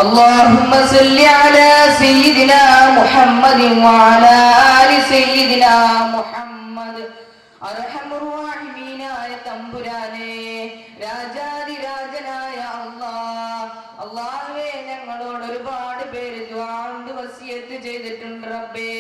اللهم صل على سيدنا محمد وعلى آل سيدنا محمد അർഹമർ റഹീമീനായ തമ്പുരാനേ, രാജാധിരാജനായ അല്ലാഹ്, അല്ലാഹുവേ ഞങ്ങളോട് ഒരുപാട് പേര് ദുആ കൊണ്ട് വസിയത്ത് ചെയ്തിട്ടുണ്ട് റബ്ബേ.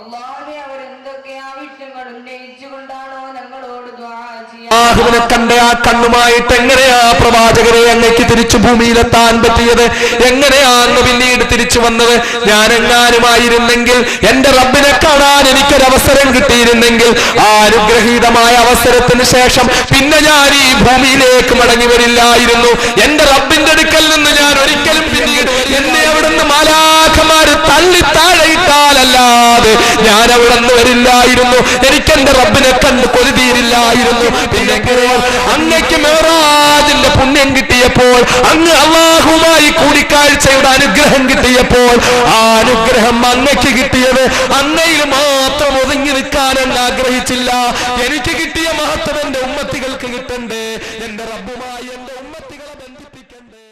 അല്ലാഹുവേ അവരെന്തൊക്കെ ആവശ്യങ്ങൾ ഉന്നയിച്ചുകൊണ്ടാണോ ഞങ്ങളോട് ദുആ ചെയ്യാൻ അല്ലാഹുവിനെ കണ്ട ആ കണ്ണുമായിട്ട് എങ്ങനെയാ പ്രവാചകരെ അങ്ങേക്ക് തിരിച്ചു ഭൂമിയിലെത്താൻ പറ്റിയത്? എങ്ങനെയാന്ന് പിന്നീട് തിരിച്ചു വന്നത്? ഞാൻ എങ്ങാനുമായിരുന്നെങ്കിൽ, എന്റെ റബ്ബിനെ കാണാൻ എനിക്കൊരവസരം കിട്ടിയിരുന്നെങ്കിൽ, അനുഗ്രഹീതമായ അവസരത്തിന് ശേഷം പിന്നെ ഞാൻ ഈ ഭൂമിയിലേക്ക് മടങ്ങി വരില്ലായിരുന്നു. എന്റെ റബ്ബിന്റെ അടുക്കൽ നിന്ന് ഞാൻ ഒരിക്കലും പിന്നീട് എന്നെ അവിടുന്ന് മാലാഖമാര് തള്ളി താഴെയിട്ടാലല്ലാതെ ഞാൻ അവിടെ നിന്ന് വരില്ലായിരുന്നു. എനിക്ക് എന്റെ റബ്ബിനെ കണ്ട് കൊതിതീരില്ലായിരുന്നു. പിന്നെ അങ്ങക്ക് മേറാജിന്റെ പുണ്യം കിട്ടിയപ്പോൾ, അങ്ങ് അല്ലാഹുമായി കൂടിക്കാഴ്ചയുടെ അനുഗ്രഹം കിട്ടിയപ്പോൾ, ആ അനുഗ്രഹം അങ്ങക്ക് കിട്ടിയത് അങ്ങയിൽ മാത്രം ഒതുങ്ങി നിൽക്കാൻ അങ്ങ് ആഗ്രഹിച്ചില്ല. എനിക്ക് കിട്ടിയ മഹത്വം എന്റെ ഉമ്മത്തികൾക്ക് കിട്ടണ്ടേ, എന്റെ റബ്ബുമായി എന്റെ ഉമ്മത്തികളെ ബന്ധിപ്പിക്കണ്ടേ.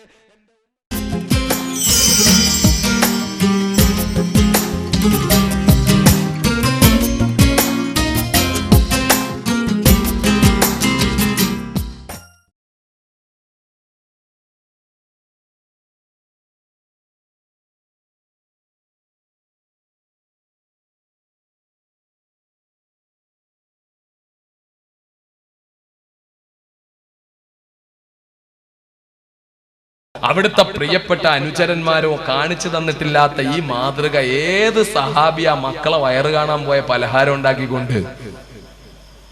അവിടുത്തെ പ്രിയപ്പെട്ട അനുചരന്മാരോ കാണിച്ചു തന്നിട്ടില്ലാത്ത ഈ മാതൃക ഏത് സഹാബിയ മക്കളെ വയറ് കാണാൻ പോയ പലഹാരം ഉണ്ടാക്കിക്കൊണ്ട്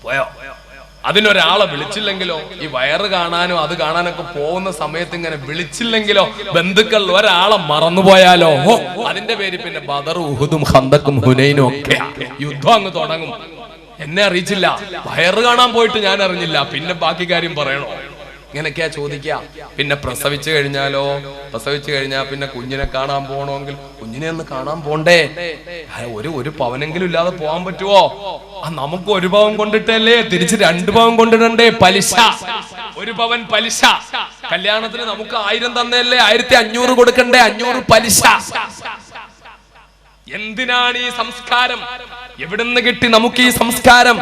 പോയോ? അതിനൊരാളെ വിളിച്ചില്ലെങ്കിലോ? ഈ വയറ് കാണാനോ അത് കാണാനൊക്കെ പോകുന്ന സമയത്ത് ഇങ്ങനെ വിളിച്ചില്ലെങ്കിലോ? ബന്ധുക്കൾ ഒരാളെ മറന്നുപോയാലോ? അതിന്റെ പേര് പിന്നെ ബദർ, ഉഹുദും, ഖന്തക്കും, ഹുനൈനും ഒക്കെ യുദ്ധം അങ്ങ് തുടങ്ങും. എന്നെ അറിയിച്ചില്ല, വയറ് കാണാൻ പോയിട്ട് ഞാൻ അറിഞ്ഞില്ല, പിന്നെ ബാക്കി കാര്യം പറയണോ? ഇങ്ങനെയൊക്കെയാ ചോദിക്കുക. പിന്നെ പ്രസവിച്ചു കഴിഞ്ഞാൽ പിന്നെ കുഞ്ഞിനെ കാണാൻ പോകണമെങ്കിൽ കുഞ്ഞിനെ ഒന്ന് കാണാൻ പോണ്ടേ? ഒരു പവനെങ്കിലും ഇല്ലാതെ പോകാൻ പറ്റുമോ? നമുക്ക് 1 പവൻ കൊണ്ടിട്ടല്ലേ തിരിച്ച് 2 പവൻ കൊണ്ടിടണ്ടേ? പലിശ, 1 പവൻ പലിശ. കല്യാണത്തിന് നമുക്ക് 1000 തന്നല്ലേ 1500 കൊടുക്കണ്ടേ? 500 പലിശ. എന്തിനാണ് ഈ സംസ്കാരം? എവിടുന്ന് കിട്ടി നമുക്ക് ഈ സംസ്കാരം?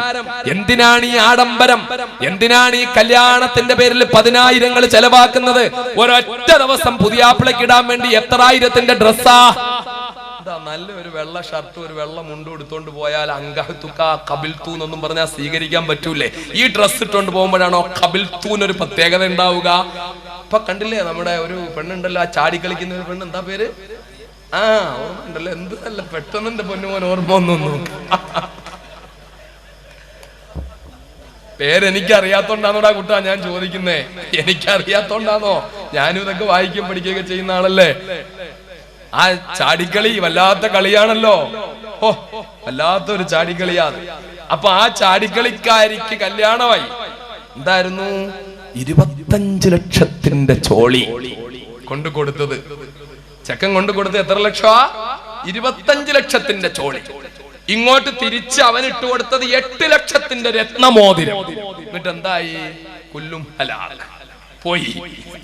എന്തിനാണ് ഈ ആഡംബരം? എന്തിനാണ് ഈ കല്യാണത്തിന്റെ പേരിൽ 10,000 ചെലവാക്കുന്നത്? ഒരൊറ്റ ദിവസം പുതിയാപ്പിളക്ക് ഇടാൻ വേണ്ടി എത്ര ആയിരത്തിന്റെ ഡ്രസ്സാ? നല്ലൊരു വെള്ള ഷർട്ട്, ഒരു വെള്ള മുണ്ട് എടുത്തോണ്ട് പോയാൽ അങ്കഹത്തുക കബിൽത്തു എന്നൊന്നും പറഞ്ഞാൽ സ്വീകരിക്കാൻ പറ്റൂലേ? ഈ ഡ്രസ് ഇട്ടോണ്ട് പോകുമ്പോഴാണോ കബിൽത്തൂനൊരു പ്രത്യേകത ഉണ്ടാവുക? ഇപ്പൊ കണ്ടില്ലേ നമ്മുടെ ഒരു പെണ്ണുണ്ടല്ലോ, ആ ചാടി കളിക്കുന്ന ഒരു പെണ്ണ്, എന്താ പേര്? ഓർമ്മ ഉണ്ടല്ലോ. എന്ത് നല്ല പെട്ടെന്ന് എന്റെ പൊന്നുമോൻ ഓർമ്മ ഒന്നും. പേരെനിക്കറിയാത്തോണ്ടാണോടാ കുട്ടാ ഞാൻ ചോദിക്കുന്നേ? എനിക്കറിയാത്തോണ്ടാണോ? ഞാനും ഇതൊക്കെ വായിക്കുകയും പഠിക്കുകയൊക്കെ ചെയ്യുന്ന ആളല്ലേ. ആ ചാടിക്കളി വല്ലാത്ത കളിയാണല്ലോ. വല്ലാത്തൊരു ചാടിക്കളിയാണ്. അപ്പൊ ആ ചാടിക്കളിക്കാരിക്ക് കല്യാണമായി. എന്തായിരുന്നു? 25 ലക്ഷത്തിന്റെ ചോളി കൊണ്ടു കൊടുത്തത്. ചെക്കൻ കൊണ്ടു കൊടുത്ത് എത്ര ലക്ഷമാ? 25 ലക്ഷത്തിന്റെ ചോളി. ഇങ്ങോട്ട് തിരിച്ച് അവൻ ഇട്ട് കൊടുത്തത് 8 ലക്ഷത്തിന്റെ രത്നമോതിരം. എന്നിട്ട് എന്തായി? കുല്ലും ഹലാൽ പോയി.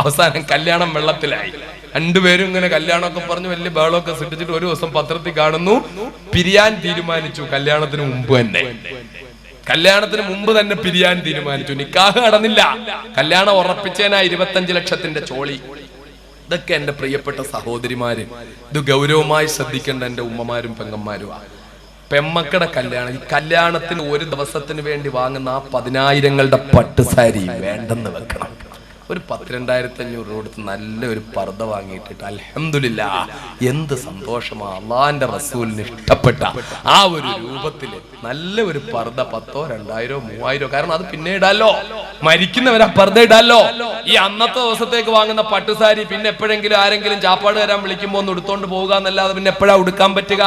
അവസാനം കല്യാണം വെള്ളത്തിലായി. രണ്ടുപേരും ഇങ്ങനെ കല്യാണമൊക്കെ പറഞ്ഞു വലിയ ബഹളമൊക്കെ സൃഷ്ടിച്ചിട്ട് ഒരു ദിവസം പത്രത്തിൽ കാണുന്നു പിരിയാൻ തീരുമാനിച്ചു. കല്യാണത്തിന് മുമ്പ് തന്നെ പിരിയാൻ തീരുമാനിച്ചു. നിക്കാഹ് നടന്നില്ല. കല്യാണം ഉറപ്പിച്ചേനാ 25 ലക്ഷത്തിന്റെ ചോളി. ഇതൊക്കെ എന്റെ പ്രിയപ്പെട്ട സഹോദരിമാര്, ഇത് ഗൗരവമായി ശ്രദ്ധിക്കേണ്ട എന്റെ ഉമ്മമാരും പെങ്ങന്മാരും. പെമ്മക്കടെ കല്യാണം, ഈ കല്യാണത്തിന് ഒരു ദിവസത്തിന് വേണ്ടി വാങ്ങുന്ന ആ 10,000 പട്ടുസാരി വേണ്ടെന്ന് വെക്കണം. ഒരു 10,000-2,500 കൊടുത്ത് നല്ലൊരു പർദ്ദ വാങ്ങിയിട്ടിട്ട് അൽഹംദുലില്ലാഹ് എന്ത് സന്തോഷമാ. അള്ളാന്റെ റസൂലിന് ഇഷ്ടപ്പെട്ട ആ ഒരു രൂപത്തില് നല്ല ഒരു പർദ്ദ 1,000, 2,000, 3,000, കാരണം അത് പിന്നെ ഇടാലോ, മരിക്കുന്നവരാ പർദ്ദ ഇടാലോ. ഈ അന്നത്തെ ദിവസത്തേക്ക് വാങ്ങുന്ന പട്ടുസാരി പിന്നെ എപ്പോഴെങ്കിലും ആരെങ്കിലും ചാപ്പാട് തരാൻ വിളിക്കുമ്പോ ഒന്ന് എടുത്തോണ്ട് പോകുക എന്നല്ലാതെ പിന്നെ എപ്പോഴാ ഉടുക്കാൻ പറ്റുക?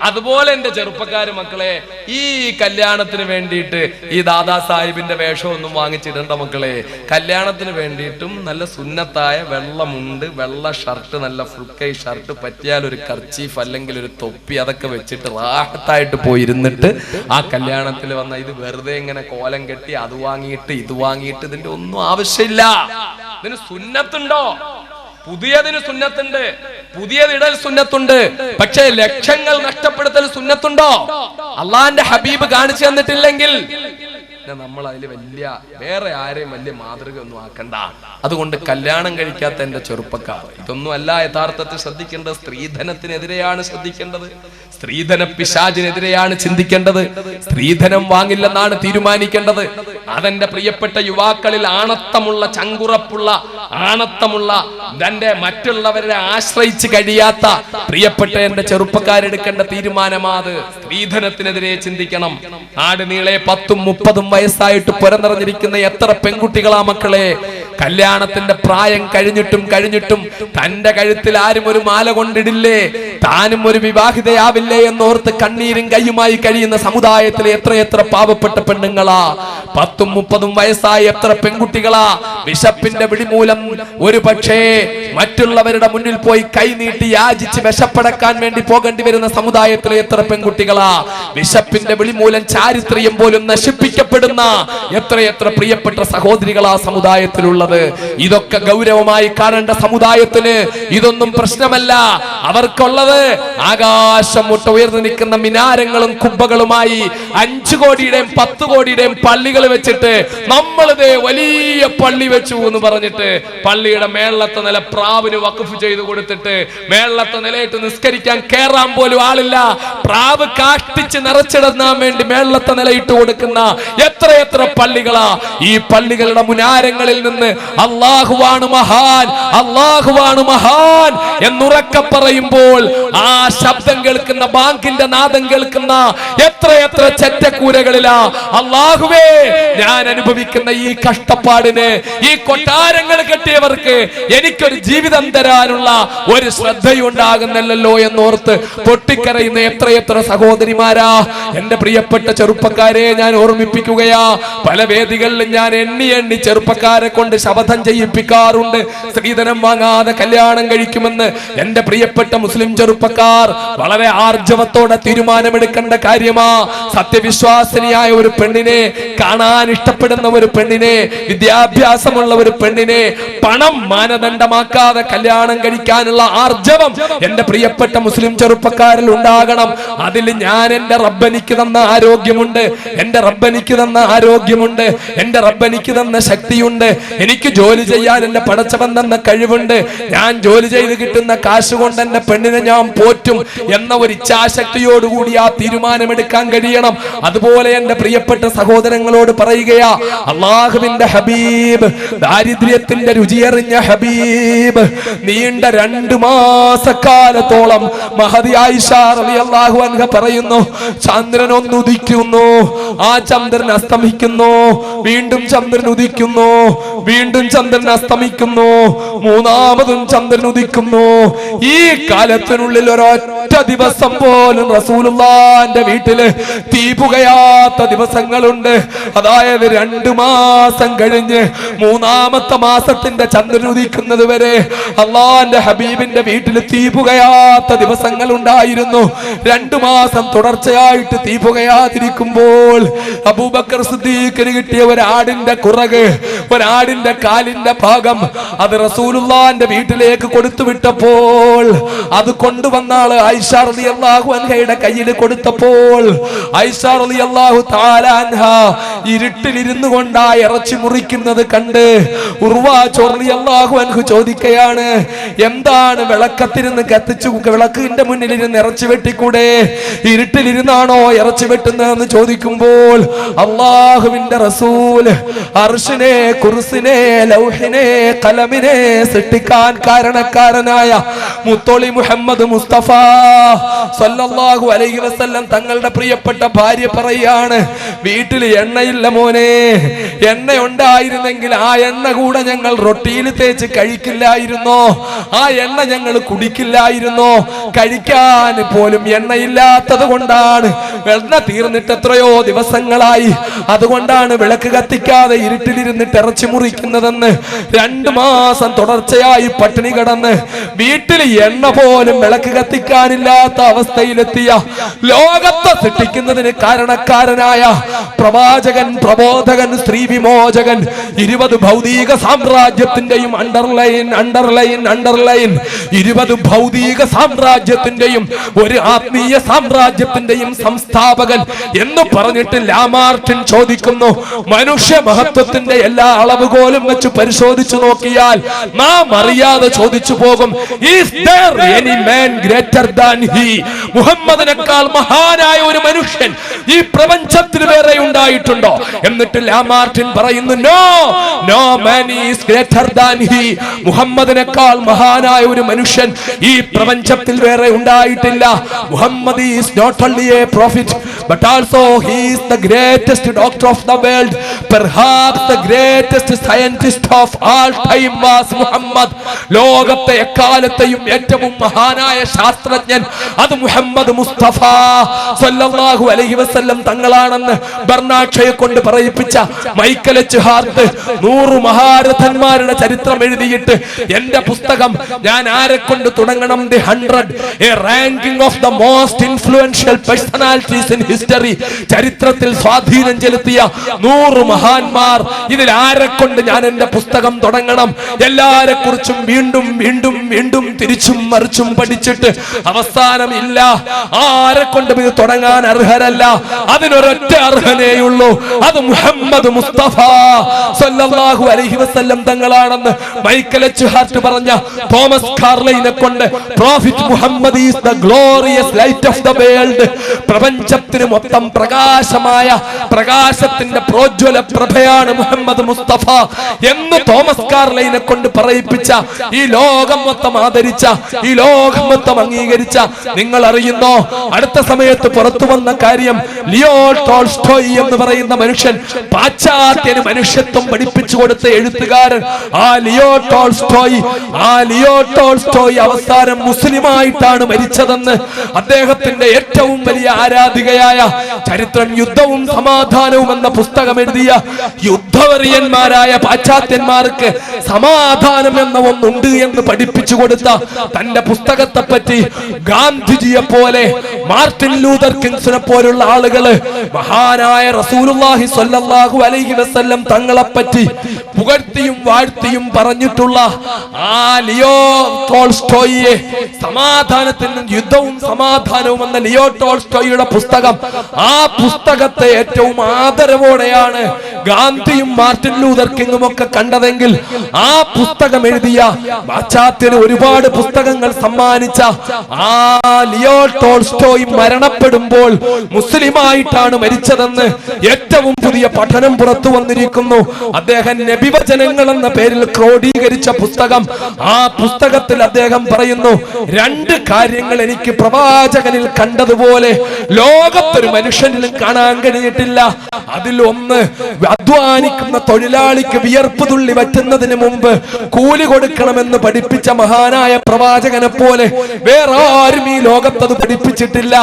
അതുപോലെ എന്റെ ചെറുപ്പക്കാര് മക്കളെ, ഈ കല്യാണത്തിന് വേണ്ടിയിട്ട് ഈ ദാദാ സാഹിബിന്റെ വേഷമൊന്നും വാങ്ങിച്ചിടണ്ട മക്കളെ. കല്യാണത്തിന് വേണ്ടിയിട്ടും നല്ല സുന്നത്തായ വെള്ളമുണ്ട്, വെള്ള ഷർട്ട്, നല്ല ഫുൾ കൈ ഷർട്ട്, പറ്റിയാൽ ഒരു കർച്ചീഫ് അല്ലെങ്കിൽ ഒരു തൊപ്പി, അതൊക്കെ വെച്ചിട്ട് റാഹത്തായിട്ട് പോയിരുന്നിട്ട് ആ കല്യാണത്തിൽ വന്ന ഇത് വെറുതെ ഇങ്ങനെ കോലം കെട്ടി അത് വാങ്ങിയിട്ട് ഇത് വാങ്ങിയിട്ട് ഇതിന്റെ ഒന്നും ആവശ്യമില്ല. ഇതിന് സുന്നത്തുണ്ടോ? പുതിയതിന് സുന്നത്തുണ്ട്, പുതിയതിടൽ സുന്നത്തുണ്ട്. പക്ഷേ ലക്ഷങ്ങൾ നഷ്ടപ്പെടുത്തൽ സുന്നത്തുണ്ടോ? അള്ളാന്റെ ഹബീബ് കാണിച്ചു തന്നിട്ടില്ലെങ്കിൽ നമ്മൾ അതിൽ വലിയ വേറെ ആരെയും വലിയ മാതൃക ഒന്നും ആക്കണ്ട. അതുകൊണ്ട് കല്യാണം കഴിക്കാത്ത എന്റെ ചെറുപ്പക്കാർ, ഇതൊന്നും അല്ല യഥാർത്ഥത്തിൽ ശ്രദ്ധിക്കേണ്ടത്. സ്ത്രീധനത്തിനെതിരെയാണ് ശ്രദ്ധിക്കേണ്ടത്, സ്ത്രീധന പിശാചിനെതിരെയാണ് ചിന്തിക്കേണ്ടത്. സ്ത്രീധനം വാങ്ങില്ലെന്നാണ് തീരുമാനിക്കേണ്ടത്. അതെന്റെ പ്രിയപ്പെട്ട യുവാക്കളിൽ ആണത്തമുള്ള, ചങ്കുറപ്പുള്ള, ആണത്തമുള്ള, തന്റെ മറ്റുള്ളവരെ ആശ്രയിച്ച് കഴിയാത്ത പ്രിയപ്പെട്ട എന്റെ ചെറുപ്പക്കാരെടുക്കേണ്ട തീരുമാനമാത്. സ്ത്രീധനത്തിനെതിരെ ചിന്തിക്കണം. നാട് നീളെ 10, 30 വയസ്സായിട്ട് പുറന്നിറഞ്ഞിരിക്കുന്ന എത്ര പെൺകുട്ടികളാ മക്കളെ. കല്യാണത്തിന്റെ പ്രായം കഴിഞ്ഞിട്ടും തന്റെ കഴുത്തിൽ ആരും ഒരു മാല കൊണ്ടിടില്ലേ, താനും ഒരു വിവാഹിതയാവില്ലേ എന്നോർത്ത് കണ്ണീരും കയ്യുമായി കഴിയുന്ന സമുദായത്തിലെ എത്രയെത്ര പാവപ്പെട്ട പെണ്ണുങ്ങളാ. 10, 30 വയസ്സായ എത്ര പെൺകുട്ടികളാ വിശപ്പിന്റെ പിടിമൂലം ഒരു പക്ഷേ മറ്റുള്ളവരുടെ മുന്നിൽ പോയി കൈനീട്ടി യാചിച്ച് വിശപ്പടക്കാൻ വേണ്ടി പോകേണ്ടി വരുന്ന സമുദായത്തിലെ എത്ര പെൺകുട്ടികളാ. വിശപ്പിന്റെ വിളിമൂലം ചാരിത്രം പോലും നശിപ്പിക്കപ്പെടുന്ന എത്രയെത്ര പ്രിയപ്പെട്ട സഹോദരികളാ സമുദായത്തിലുള്ളത്. ഇതൊക്കെ ഗൗരവമായി കാണേണ്ട സമുദായത്തിന് ഇതൊന്നും പ്രശ്നമല്ല. അവർക്കുള്ളത് ആകാശം മുട്ട ഉയർന്നു നിൽക്കുന്ന മിനാരങ്ങളും കുബ്ബകളുമായി 5 കോടിയുടെയും 10 കോടിയുടെയും പള്ളികൾ വെച്ചിട്ട് നമ്മളിതേ വലിയ പള്ളി വെച്ചു എന്ന് പറഞ്ഞിട്ട് പള്ളിയുടെ മേളത്തെ നില പ്രാവിന് വഖഫ് ചെയ്തു കൊടുത്തിട്ട് മേളത്തെ നിലയിട്ട് നിസ്കരിക്കാൻ കേറാൻ പോലും ആളില്ല. പ്രാവ് കാഷ്ടിച്ച് നിറച്ചിടാൻ വേണ്ടി മേളത്തെ നിലയിട്ട് കൊടുക്കുന്ന എത്രയെത്ര പള്ളികളാ. ഈ പള്ളികളുടെ മുനാരങ്ങളിൽ നിന്ന് അല്ലാഹുവാണ് മഹാൻ, അല്ലാഹുവാണ് മഹാൻ എന്നുറക്കെ പറയുമ്പോൾ ആ ശബ്ദം കേൾക്കുന്ന, ബാങ്കിന്റെ നാദം കേൾക്കുന്ന എത്രയെത്ര ചെറ്റക്കൂരകളിലാ അല്ലാഹുവേ ഞാൻ അനുഭവിക്കുന്ന ഈ കഷ്ടപ്പാടിന്, ഈ കൊട്ടാരങ്ങൾ കെട്ടിയവർക്ക് എനിക്കൊരു ജീവിതം തരാനുള്ള ഒരു ശ്രദ്ധയുണ്ടാകുന്നില്ലല്ലോ എന്നോർത്ത് പൊട്ടിക്കരയുന്ന എത്രയെത്ര സഹോദരിമാരാ. എന്റെ പ്രിയപ്പെട്ട ചെറുപ്പക്കാരെ ഞാൻ ഓർമ്മിപ്പിക്കുകയാ, പല വേദികളിലും ഞാൻ എണ്ണി ചെറുപ്പക്കാരെ കൊണ്ട് ശപഥം ചെയ്യിപ്പിക്കാറുണ്ട്. സ്ത്രീധനം വാങ്ങാതെ കല്യാണം കഴിക്കുമെന്ന്. എന്റെ പ്രിയപ്പെട്ട മുസ്ലിം ചെറുപ്പക്കാർ വളരെ ആർജവത്തോടെ തീരുമാനമെടുക്കേണ്ട കാര്യമാ. സത്യവിശ്വാസിനിയായ ഒരു പെണ്ണിനെ, കാണാൻ ഇഷ്ടപ്പെടുന്ന ഒരു പെണ്ണിനെ, വിദ്യാഭ്യാസമുള്ള ഒരു പെണ്ണിനെ പണം മാനദണ്ഡമാക്കാതെ കല്യാണം കഴിക്കാനുള്ള ആർജവം എന്റെ പ്രിയപ്പെട്ട മുസ്ലിം ചെറുപ്പക്കാരിൽ ഉണ്ടാകണം. അതിൽ ഞാൻ എന്റെ റബ്ബനിക്ക് തന്ന ആരോഗ്യമുണ്ട്, എന്റെ റബ്ബനിക്ക് തന്ന ആരോഗ്യമുണ്ട്, എന്റെ റബ്ബനിക്ക് തന്ന ശക്തിയുണ്ട്, എനിക്ക് ജോലി ചെയ്യാൻ എന്റെ പടച്ചവൻ തന്ന കഴിവുണ്ട്, ഞാൻ ജോലി ചെയ്ത് കിട്ടുന്ന കാശ് കൊണ്ട് എന്റെ പെണ്ണിനെ ഞാൻ പോറ്റും എന്ന ഒരു ഇച്ഛാശക്തിയോടുകൂടി ആ തീരുമാനമെടുക്കാൻ കഴിയണം. അതുപോലെ എന്റെ പ്രിയപ്പെട്ട സഹോദരങ്ങളോട് പറയുകയാ, അല്ലാഹുവിന്റെ ഹബീബ്, ദാരിദ്ര്യത്തിന്റെ രുചിയറിഞ്ഞ ഹബീബ് നീണ്ട 2 മാസക്കാലത്തോളം മഹദി ആയിഷ റളിയല്ലാഹു അൻഹ പറയുന്നു, ചന്ദ്രൻ ഒന്ന് ഉദിക്കുന്നു, ആ ചന്ദ്രൻ അസ്തമിക്കുന്നു, വീണ്ടും ചന്ദ്രൻ ഉദിക്കുന്നു, വീണ്ടും ചന്ദ്രൻ അസ്തമിക്കുന്നു, മൂന്നാമതും ചന്ദ്രൻ ഉദിക്കുന്നു. ഈ കാലത്തിനുള്ളിൽ ഒരൊറ്റ ദിവസം പോലും റസൂലുള്ളാഹിന്റെ വീട്ടില് തീ പുകയാത്ത ദിവസങ്ങളുണ്ട്. അതായത് 2 മാസം കഴിഞ്ഞ് 3-ാമത്തെ മാസത്തിന്റെ ചന്ദ്രൻ ഉദിക്കുന്നത് വരെ അള്ളാന്റെ ഹബീബിന്റെ വീട്ടിൽ തീ പുകയാത്ത ദിവസങ്ങൾ ഉണ്ടായിരുന്നു. 2 മാസം തുടർച്ചയായിട്ട് തീ പുകയാതിരിക്കുമ്പോൾ അബൂബക്കർ സിദ്ദീഖിന് കിട്ടിയ ഒരാടിന്റെ കുറക്, ഒരാടിന്റെ കാലിന്റെ ഭാഗം അത് റസൂലുള്ളാഹിന്റെ വീട്ടിലേക്ക് കൊടുത്തുവിട്ടപ്പോൾ, അത് കൊണ്ടുവന്ന ആള് ആയിഷ റളിയല്ലാഹു അൻഹയുടെ കയ്യിൽ കൊടുത്തപ്പോൾ ആയിഷ റളിയല്ലാഹു തആല അൻഹ ഇരുട്ടിലിരുന്നു കൊണ്ട് ആ ഇറച്ചി മുറിക്കുന്നത് കണ്ട് ഉർവ ചോർ റളിയല്ലാഹു അൻഹു ചോദിക്കുകയാണ്, എന്താണ് വിളക്കത്തിരുന്ന് കത്തിച്ചു വിളക്കിന്റെ മുന്നിലിരുന്ന് ഇറച്ചി വെട്ടിക്കൂടെ, ഇരുട്ടിലിരുന്നാണോ ഇറച്ചി വെട്ടുന്നതെന്ന് ചോദിക്കുമ്പോൾ അള്ളാഹുവിന്റെ റസൂൽ അർശിനെ, കുർസിനെ, ലൗഹിനെ, കലമിനെ സൃഷ്ടിക്കാൻ കാരണക്കാരനായ മുത്തോളി മുഹമ്മദ് മുസ്തഫ സല്ലല്ലാഹു അലൈഹി വസല്ലം തങ്ങളുടെ പ്രിയപ്പെട്ട ഭാര്യ പറയാണ്, വീട്ടിൽ എണ്ണയില്ല മോനെ, എണ്ണ ഉണ്ടായിരുന്നെങ്കിൽ ആ എണ്ണ കൂടെ ഞങ്ങൾ റൊട്ടിയിൽ തേച്ച് കഴിക്കില്ലായിരുന്നോ, ആ എണ്ണ ഞങ്ങൾ കുടിക്കില്ലായിരുന്നോ, കഴിക്കാൻ പോലും എണ്ണയില്ലാത്തത് കൊണ്ടാണ്, എണ്ണ തീർന്നിട്ട് എത്രയോ ദിവസങ്ങളായി, അതുകൊണ്ടാണ് വിളക്ക് കത്തിക്കാതെ ഇരുട്ടിലിരുന്നിട്ട് ഇറച്ചി മുറിക്കുന്നതെന്ന് 2 മാസം തുടർച്ചയായി പട്ടിണി കിടന്ന് വീട്ടിൽ എണ്ണ പോലും വിളക്ക് കത്തിക്കാനില്ലാത്ത അവസ്ഥയിലെത്തിയ ലോകത്തെ സൃഷ്ടിക്കുന്നതിന് കാരണക്കാരനായ പ്രവാചകൻ, പ്രബോധകൻ, സ്ത്രീ വിമോചകൻ, 20 ഭൗതിക സാമ്രാജ്യത്തിന്റെയും അണ്ടർലൈൻ 20 ഭൗതിക സാമ്രാജ്യത്തിന്റെയും ഒരു ആത്മീയ സാമ്രാജ്യത്തിന്റെയും സംസ്ഥാപകൻ എന്ന് പറഞ്ഞിട്ട് ലാമാർട്ടിൻ ചോദിക്കുന്നു, മനുഷ്യ മഹത്വത്തിന്റെ എല്ലാ അളവുകോലും വെച്ച് പരിശോധിച്ചു നോക്കിയാൽ നാം അറിയാതെ ചോദിച്ചു പോകും, is there any man greater than he? മുഹമ്മദിനേക്കാൾ മഹാനായ ഒരു മനുഷ്യൻ ഈ പ്രപഞ്ചത്തിൽ വേറെ ഉണ്ടായിട്ടുണ്ടോ? എന്നിട്ട് ലാമാർട്ടിൻ പറയുന്നു, no man is greater than he. മുഹമ്മദിനേക്കാൾ മഹാനായ ഒരു മനുഷ്യൻ ഈ പ്രപഞ്ചത്തിൽ വേറെ ഉണ്ടായിട്ടില്ല. Muhammad is not only a prophet but also he is the greatest doctor of the world. Perhaps the greatest scientist of all time was Muhammad. ലോകത്തെ എക്കാലത്തെയും ഏറ്റവും മഹാനായ ശാസ്ത്രജ്ഞൻ അത് മുഹമ്മദ് മുസ്തഫ സല്ലല്ലാഹു അലൈഹി വസല്ലം തങ്ങളാണെന്ന് ബർണാഡ് കൊണ്ട് പറയിപ്പിച്ച മൈക്കൽ എച്ച് ഹാർട്ട് 100 മഹാരഥന്മാരുടെ ചരിത്രം എഴുതിയിട്ട് എന്റെ പുസ്തകം ഞാൻ ആരെ കൊണ്ട് തുടങ്ങണം, the 100 A ranking of the most influential personalities in history, ചരിത്രത്തിൽ സ്വാധീനം ചെലുത്തിയ 100 മഹാന്മാർ, ഇതിൽ ആരെ കൊണ്ട് ഞാൻ എന്റെ പുസ്തകം തുടങ്ങണം? എല്ലാരെ കുറിച്ചും വീണ്ടും വീണ്ടും വീണ്ടും തിരിച്ചും മറിച്ചും പഠിച്ചിട്ട് അവസാനം ഇല്ല, ആരെ കൊണ്ടും ഇത് തുടങ്ങാൻ അർഹരല്ല, അതിനൊരൊറ്റ അർഹനേയുള്ളൂ, അത് മുഹമ്മദ് മുസ്തഫ സല്ലല്ലാഹു അലൈഹി വസല്ലം തങ്ങളാണെന്ന് മൈക്കൽ എച്ച് ഹാർട്ട് പറഞ്ഞ തോമസ് കാർലൈനെ കൊണ്ട് prophet Muhammad is the glorious light of the world, പ്രപഞ്ചത്തിന് മൊത്തം പ്രകാശമായ പ്രകാശത്തിന്റെ പ്രോജ്വല പ്രഭയാണ് മുഹമ്മദ് മുസ്തഫ എന്ന് തോമസ് കാർലൈനെ കൊണ്ട് പറയിപ്പിച്ച, ഈ ലോകം മൊത്തം ആദരിച്ച, ഈ ലോകം മൊത്തം അംഗീകരിച്ച, നിങ്ങൾ അറിയുന്നോ അടുത്ത സമയത്ത് പുറത്തു വന്ന കാര്യം, ലിയോ ടോൾസ്റ്റോയ് എന്ന് പറയുന്ന മനുഷ്യൻ, പാശ്ചാത്യന് മനുഷ്യത്വം പഠിപ്പിച്ചു കൊടുത്ത എഴുത്തുകാരൻ, ആ ലിയോ ടോൾസ്റ്റോയ് അവസാനം മുസ്ലിമായിട്ടാണ് മരിച്ചതെന്ന് അദ്ദേഹത്തിന്റെ ഏറ്റവും വലിയ ആരാധികയായ ചരിത്രം യുദ്ധവും സമാധാനവും എന്ന പുസ്തകം എഴുതിയ യുദ്ധവെറിയന്മാരായ പാശ്ചാത്യന്മാർക്ക് സമാധാനം എന്ന ഒന്നുണ്ട് എന്ന് പഠിപ്പിച്ചു കൊടുത്ത തന്റെ പുസ്തകത്തെ പറ്റി ഗാന്ധിജിയെ പോലെ, മാർട്ടിൻ ലൂതർ കിങ്സിനെ പോലുള്ള ആളുകള് മഹാനായ റസൂലുള്ളാഹി സ്വല്ലല്ലാഹു അലൈഹി വസല്ലം തങ്ങളെ പറ്റി പുകഴ്ത്തിയും വാഴ്ത്തിയും പറഞ്ഞിട്ടുള്ള ആ ലിയോ ടോൾസ്റ്റോയിയെ, സമാധാനത്തിനും യുദ്ധവും സമാധാനവും എന്ന ലിയോ ടോൾസ്റ്റോയിയുടെ പുസ്തകം, ആ പുസ്തകത്തെ ഏറ്റവും ആദരവോടെയാണ് ഗാന്ധിയും മാർട്ടിൻ ലൂതർ കിങ്ങും ഒക്കെ കണ്ടതെങ്കിൽ, ആ പുസ്തകം എഴുതിയ പാശ്ചാത്യന് ഒരുപാട് പുസ്തകങ്ങൾ സമ്മാനിച്ച ആ ലിയോ ടോൾസ്റ്റോയ് മരണപ്പെടുമ്പോൾ മുസ്ലിമായിട്ടാണ് മരിച്ചതെന്ന് ഏറ്റവും പുതിയ പഠനം പുറത്തു വന്നിരിക്കുന്നു. അദ്ദേഹം നബിവചനങ്ങൾ എന്ന പേരിൽ ക്രോഡീകരിച്ച പുസ്തകം, ആ പുസ്തകത്തിൽ അദ്ദേഹം പറയുന്നു, 2 കാര്യങ്ങൾ എനിക്ക് പ്രവാചകനിൽ കണ്ടതുപോലെ ലോകത്തൊരു മനുഷ്യനിലും കാണാൻ കഴിഞ്ഞിട്ടില്ല. അതിൽ ഒന്ന്, അധ്വാനിക്കുന്ന തൊഴിലാളിക്ക് വിയർപ്പ് തുള്ളി വറ്റുന്നതിന് മുമ്പ് കൂലി കൊടുക്കണമെന്ന് പഠിപ്പിച്ച മഹാനായ പ്രവാചകനെ പോലെ വേറെ ആരും ഈ ലോകത്തത് പഠിപ്പിച്ചിട്ടില്ല.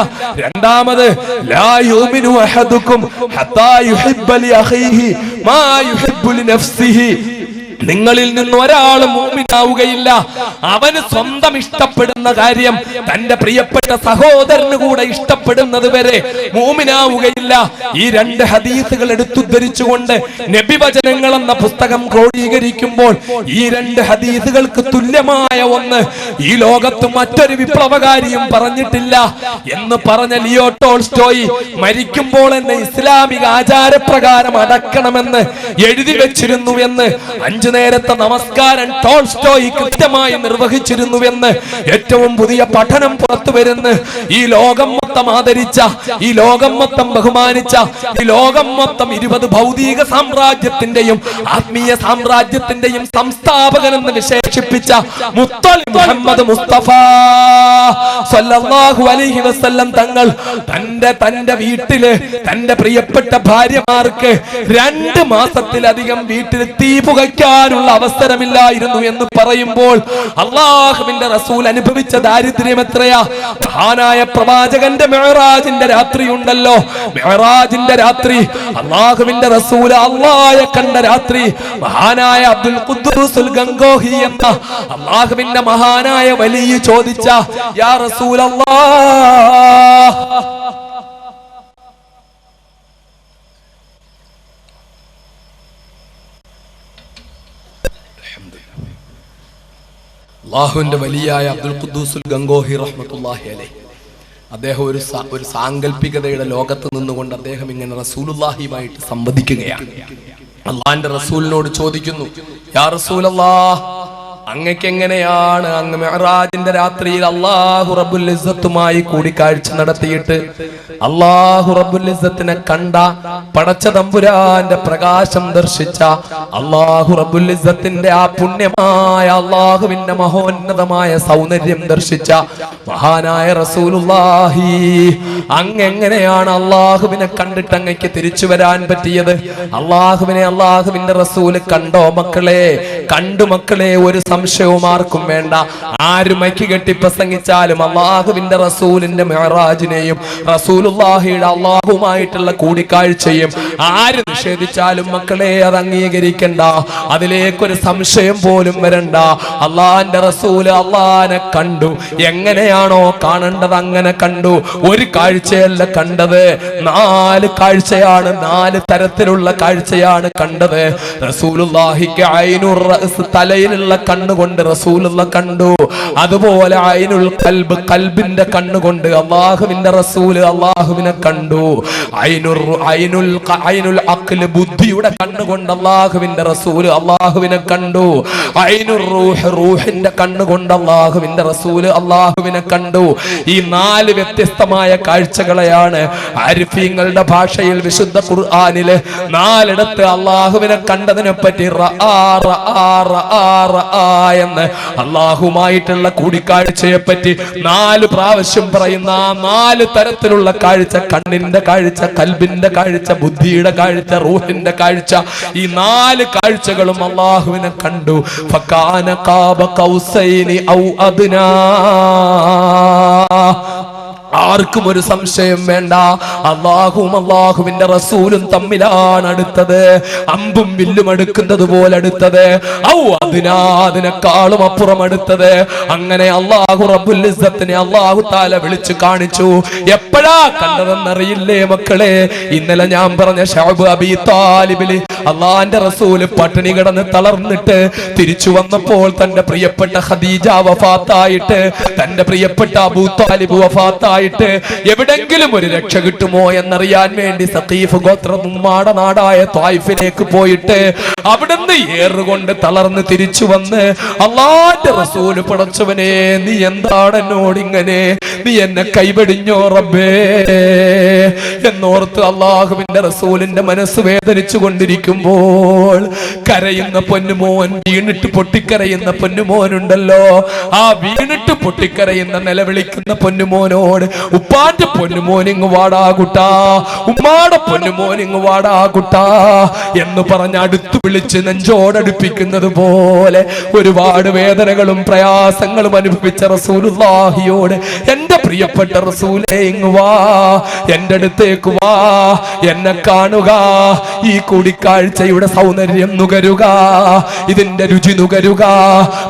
രണ്ടാമത്, ലാ യുമിനു അഹദുക്കും ഹത്താ യുഹിബ്ബ ലി അഖീഹി മാ യുഹിബ്ബു ലി നഫ്സിഹി, നിങ്ങളിൽ നിന്ന് ഒരാളും മുഅ്മിനാവുകയില്ല അവന് സ്വന്തം ഇഷ്ടപ്പെടുന്ന കാര്യം തന്റെ പ്രിയപ്പെട്ട സഹോദരന് കൂടെ ഇഷ്ടപ്പെടുന്നത് വരെ മുഅ്മിനാവുകയില്ല. ഈ 2 ഹദീസുകൾ എടുത്തുദ്ധരിച്ചുകൊണ്ട് നബിവചനങ്ങൾ എന്ന പുസ്തകം ക്രോഡീകരിക്കുമ്പോൾ ഈ 2 ഹദീസുകൾക്ക് തുല്യമായ ഒന്ന് ഈ ലോകത്ത് മറ്റൊരു വിപ്ലവകാരിയും പറഞ്ഞിട്ടില്ല എന്ന് പറഞ്ഞ ലിയോ ടോൾസ്റ്റോയ് മരിക്കുമ്പോൾ എന്നെ ഇസ്ലാമിക ആചാരപ്രകാരം അടക്കണമെന്ന് എഴുതി വെച്ചിരുന്നു എന്ന് 5 നേരത്തെ നമസ്കാരം ടോൾസ്റ്റോയ് കൃത്യമായി നിർവഹിച്ചിരുന്നുവെന്ന് ഏറ്റവും പുതിയ പഠനം പുറത്തു വരുന്നു. ഈ ലോകം മൊത്തം ആദരിച്ച, ഈ ലോകം മൊത്തം ബഹുമാനിച്ച, ഈ ലോകം മൊത്തം 20 ഭൗതിക സാമ്രാജ്യത്തിന്റെയും ആത്മീയ സാമ്രാജ്യത്തിന്റെയും സംസ്ഥാപകൻ എന്ന് വിശേഷിപ്പിച്ച മുത്തലി മുഹമ്മദ് മുസ്തഫ സല്ലല്ലാഹു അലൈഹി വസല്ലം തങ്ങൾ തന്റെ വീട്ടില് തന്റെ പ്രിയപ്പെട്ട ഭാര്യമാർക്ക് 2 മാസത്തിലധികം വീട്ടിൽ തീ പുകയ്ക്കാനുള്ള അവസരമില്ലായിരുന്നു എന്ന് പറയുമ്പോൾ അള്ളാഹുവിന്റെ റസൂൽ അനുഭവിച്ച ദാരിദ്ര്യം എത്രയാ! മഹാനായ പ്രവാചകന്റെ മിഅ്റാജിന്റെ രാത്രി ഉണ്ടല്ലോ, മിഅ്റാജിന്റെ രാത്രി, അള്ളാഹുവിന്റെ റസൂൽ അല്ലാഹയെ കണ്ട രാത്രി, മഹാനായ അബ്ദുൽ ഖുദ്ദൂസുൽ ഗംഗോഹി എന്ന അള്ളാഹുവിന്റെ മഹാനായ വലിയ ചോദിച്ച, യാ റസൂലല്ലാഹ്, അള്ളാഹുവിന്റെ വലിയായ അബ്ദുൽ ഖുദ്ദൂസുൽ ഗംഗോഹി റഹ്മത്തുള്ളാഹി അലൈഹി, അദ്ദേഹം ഒരു സാങ്കല്പികതയുടെ ലോകത്ത് നിന്നുകൊണ്ട് അദ്ദേഹം ഇങ്ങനെ റസൂലുള്ളാഹിയുമായിട്ട് സംവദിക്കുകയാണ്. അള്ളാഹിന്റെ റസൂലിനോട് ചോദിക്കുന്നു, യാ റസൂലല്ലാഹ്, അങ്ങക്ക് എങ്ങനെയാണ് അങ്ങ് മിഅ്റാജിന്റെ രാത്രിയിൽ അല്ലാഹു റബ്ബുൽ ഇസ്സത്തുമായി കൂടിക്കാഴ്ച നടത്തിയിട്ട് അല്ലാഹു റബ്ബുൽ ഇസ്സത്തിനെ കണ്ട, പടച്ച തമ്പുരാന്റെ പ്രകാശം ദർശിച്ച, അല്ലാഹു റബ്ബുൽ ഇസ്സത്തിന്റെ ആ പുണ്യമായ അല്ലാഹുവിന്റെ മഹോന്നതമായ സൗന്ദര്യം ദർശിച്ച മഹാനായ റസൂലുള്ളാഹി, അങ്ങ് എങ്ങനെയാണ് അല്ലാഹുവിനെ കണ്ടിട്ട് അങ്ങക്ക് തിരിച്ചു വരാൻ പറ്റിയത്? അല്ലാഹുവിനെ അല്ലാഹുവിന്റെ റസൂല് കണ്ടോ മക്കളെ? കണ്ടു മക്കളെ, ഒരു സംശയവും ആർക്കും വേണ്ട. ആര് മൈക്ക് കെട്ടി പ്രസംഗിച്ചാലും അള്ളാഹുവിന്റെ റസൂലിന്റെ മിഅ്റാജിനെയും റസൂലുള്ളാഹിയുടെ അള്ളാഹുമായിട്ടുള്ള കൂടിക്കാഴ്ചയും ആര് നിഷേധിച്ചാലും മക്കളെ അത് അംഗീകരിക്കണ്ട, അതിലേക്കൊരു സംശയം പോലും വരണ്ട. അള്ളാഹിന്റെ റസൂല് അള്ളാഹിനെ കണ്ടു, എങ്ങനെയാണോ കാണേണ്ടത് അങ്ങനെ കണ്ടു. ഒരു കാഴ്ചയല്ല കണ്ടത്, 4 കാഴ്ചയാണ്, 4 തരത്തിലുള്ള കാഴ്ചയാണ് കണ്ടത്. റസൂലുള്ളാഹിക്ക് ഐനുർ റഅസ്, തലയിലുള്ള കണ്ണുകൊണ്ട് റസൂലുള്ള കണ്ടു. അതുപോലെ ഐനുൽ ഖൽബ്, ഖൽബിന്റെ കണ്ണുകൊണ്ട് അല്ലാഹുവിന്റെ റസൂല് അല്ലാഹുവിനെ കണ്ടു. ഐനുൽ അഖ്ല്, ബുദ്ധിയുടെ കണ്ണുകൊണ്ട് അല്ലാഹുവിന്റെ റസൂല് അല്ലാഹുവിനെ കണ്ടു. ഐനുർ റൂഹ്, റൂഹിന്റെ കണ്ണുകൊണ്ട് അല്ലാഹുവിന്റെ റസൂല് അല്ലാഹുവിനെ കണ്ടു. ഈ 4 വ്യത്യസ്തമായ കാഴ്ചകളെയാണ് ആരിഫീങ്ങളുടെ ഭാഷയിൽ വിശുദ്ധ ഖുർആനില് 4 അല്ലാഹുവിനെ കണ്ടതിനെ പറ്റി എന്ന് അള്ളാഹുമായിട്ടുള്ള കൂടിക്കാഴ്ചയെ പറ്റി 4 പ്രാവശ്യം പറയുന്ന 4 തരത്തിലുള്ള കാഴ്ച, കണ്ണിന്റെ കാഴ്ച, കൽബിന്റെ കാഴ്ച, ബുദ്ധിയുടെ കാഴ്ച, റൂഹിന്റെ കാഴ്ച, ഈ 4 കാഴ്ചകളും അള്ളാഹുവിനെ കണ്ടു. ഫകാന ഖാബ ഖൗസൈനി ഔ അദ്നാ. ആർക്കും ഒരു സംശയം വേണ്ട, അല്ലാഹുവും അല്ലാഹുവിന്റെ റസൂലും തമ്മിലാണ് അടുത്തത്, അമ്പും വില്ലും അടുക്കുന്നത് പോലെ അടുത്തത്. ഔ അദ്നാ, അതിനേക്കാളും അപ്പുറം അടുത്തത്. അങ്ങനെ അല്ലാഹു റബ്ബുൽ ഇസ്സത്തിനെ അല്ലാഹു തആല വിളിച്ചു കാണിച്ചു. എപ്പോഴാ കണ്ടതെന്നറിയില്ലേ മക്കളെ? ഇന്നലെ ഞാൻ പറഞ്ഞ ശഅബ് അബീ താലിബിൽ അള്ളാന്റെ റസൂല് പട്ടിണി കിടന്ന് തളർന്നിട്ട് തിരിച്ചു വന്നപ്പോൾ തന്റെ പ്രിയപ്പെട്ട ഖദീജ വഫാത്തായിട്ട്, തന്റെ പ്രിയപ്പെട്ട അബൂ താലിബ് വഫാത്തായിട്ട് എവിടെങ്കിലും ഒരു രക്ഷ കിട്ടുമോ എന്നറിയാൻ വേണ്ടി സഖീഫ് ഗോത്രനുമ്മാട നാടായ ത്വായിഫിലേക്ക് പോയിട്ട് അവിടുന്ന് ഏറുകൊണ്ട് തളർന്ന് തിരിച്ചു വന്ന് അള്ളാന്റെ റസൂല്, പടച്ചവനെ നീ എന്താണ് എന്നോട് ഇങ്ങനെ, നീ എന്നെ കൈവെടിഞ്ഞോ റബ്ബേ എന്നോർത്ത് അള്ളാഹുവിന്റെ റസൂലിന്റെ മനസ്സ് വേദനിച്ചു കൊണ്ടിരിക്കുമ്പോൾ കരയുന്ന പൊന്നുമോൻ, വീണിട്ട് പൊട്ടിക്കരയുന്ന പൊന്നുമോനുണ്ടല്ലോ, ആ വീണിട്ട് പൊട്ടിക്കരയുന്ന നിലവിളിക്കുന്ന പൊന്നുമോനോട് ഉപ്പാന്റെ പൊന്നുമോനിങ് വാടാകുട്ടാ, ഉമ്മാടെ പൊന്നുമോനിങ് വാടാകുട്ടാ എന്ന് പറഞ്ഞ് അടുത്തു വിളിച്ച് നെഞ്ചോടടുപ്പിക്കുന്നത് പോലെ ഒരുപാട് വേദനകളും പ്രയാസങ്ങളും അനുഭവിച്ച റസൂലുള്ളാഹിയോട്, എന്റെ പ്രിയപ്പെട്ട റസൂലേ ഇങ്ങ് വാ, എന്റെ അടുത്തേക്ക് വാ, എന്നെ കാണുക, ഈ കൂടിക്കാഴ്ചയുടെ സൗന്ദര്യം നുകരുക, ഇതിന്റെ രുചി നുകരുക,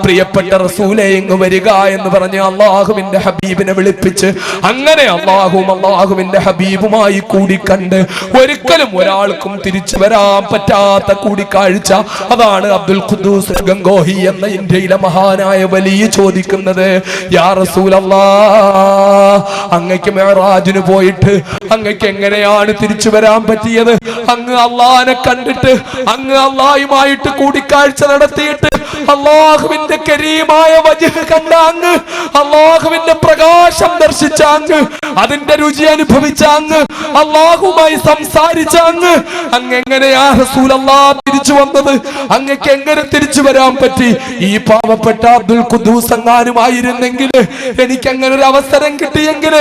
പ്രിയപ്പെട്ട റസൂലേ ഇങ്ങ് വരിക എന്ന് പറഞ്ഞ് അള്ളാഹുവിന്റെ ഹബീബിനെ വിളിപ്പിച്ച് അങ്ങനെ അള്ളാഹുവും അള്ളാഹുവിന്റെ ഹബീബുമായി കൂടിക്കണ്ട് ഒരിക്കലും ഒരാൾക്കും തിരിച്ചു വരാൻ പറ്റാത്ത കൂടിക്കാഴ്ച. അതാണ് അബ്ദുൽ ഖുദ്ദൂസ് ഗംഗോഹി എന്ന ഇന്ത്യയിലെ മഹാനായ വലിയ ചോദിക്കുന്നത്, യാ റസൂലല്ലാഹ്, അങ്ങക്ക് മിഅ്റാജിന് പോയിട്ട് അങ്ങക്ക് എങ്ങനെയാണ് തിരിച്ചു വരാൻ പറ്റിയത്? അങ്ങ് അള്ളാഹിനെ കണ്ടിട്ട്, അങ്ങ് അള്ളാഹുമായിട്ട് കൂടിക്കാഴ്ച നടത്തിയിട്ട്, അള്ളാഹുവിന്റെ കരീമായ വജ്ഹ് കണ്ട അങ്ങ്, അള്ളാഹുവിന്റെ പ്രകാശം ദർശിച്ച അങ്ങ്, അതിന്റെ രുചി അനുഭവിച്ച അങ്ങ്, അള്ളാഹുമായി സംസാരിച്ച അങ്ങ് എങ്ങനെയാ റസൂലല്ലാഹ് തിരിച്ചു വന്നത്? അങ്ങക്ക് എങ്ങനെ തിരിച്ചു വരാൻ പറ്റി? ഈ പാവപ്പെട്ട അബ്ദുൽ ഖുദ്ദൂസ് എങ്ങാനുമായിരുന്നെങ്കിൽ, എനിക്ക് അങ്ങനെ ഒരു അവസരം കിട്ടിയെങ്കിൽ,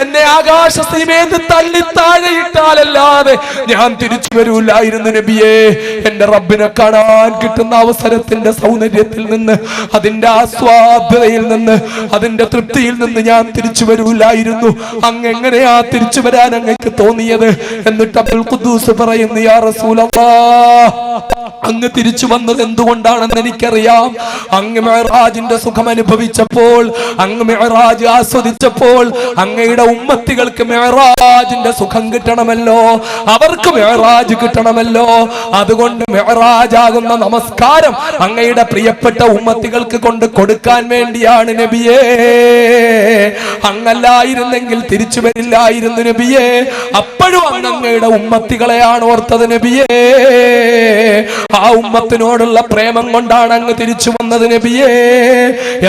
എന്നെ ആകാശ സീമേത് തള്ളി താഴെയിട്ടാലല്ലാതെ ഞാൻ തിരിച്ചു വരൂലായിരുന്നു നബിയേ. എന്റെ റബ്ബിനെ കാണാൻ കിട്ടുന്ന അവസരത്തിന്റെ സൗന്ദര്യത്തിൽ നിന്ന്, അതിന്റെ ആസ്വാദ്യതയിൽ നിന്ന്, അതിന്റെ തൃപ്തിയിൽ നിന്ന് ഞാൻ തിരിച്ചു വരൂലായിരുന്നു. അങ്ങ് എങ്ങനെയാ തിരിച്ചു വരാൻ അങ്ങക്ക് തോന്നിയത്? എന്നിട്ട് അബ്ദുൽ ഖുദ്ദൂസ് പറയുന്നു, യാ റസൂലല്ലാഹ്, അങ്ങ് തിരിച്ചു വന്നത് എന്തുകൊണ്ടാണെന്ന് എനിക്കറിയാം. അങ്ങ് മിഅ്റാജിന്റെ സുഖം അനുഭവിച്ചപ്പോൾ, അങ്ങ് മിഅ്റാജ് ആസ്വദിച്ചപ്പോൾ, അങ്ങയുടെ ഉമ്മത്തികൾക്ക് മിഅ്റാജിന്റെ സുഖം കിട്ടണമല്ലോ, അവർക്ക് മിഅ്റാജ് കിട്ടണമല്ലോ. അതുകൊണ്ട് മിഅ്റാജ് ആകുന്ന നമസ്കാരം അങ്ങയുടെ പ്രിയപ്പെട്ട ഉമ്മത്തികൾക്ക് കൊണ്ട് കൊടുക്കാൻ വേണ്ടിയാണ് നബിയേ. അങ്ങല്ലായിരുന്നെങ്കിൽ തിരിച്ചു വരില്ലായിരുന്നു നബിയേ. അപ്പോഴും അങ്ങയുടെ ഉമ്മത്തികളെയാണ് ഓർത്തത് നബിയേ. ആ ഉമ്മത്തിനോടുള്ള പ്രേമം കൊണ്ടാണ് അങ്ങ് തിരിച്ചു വന്നത് നബിയേ.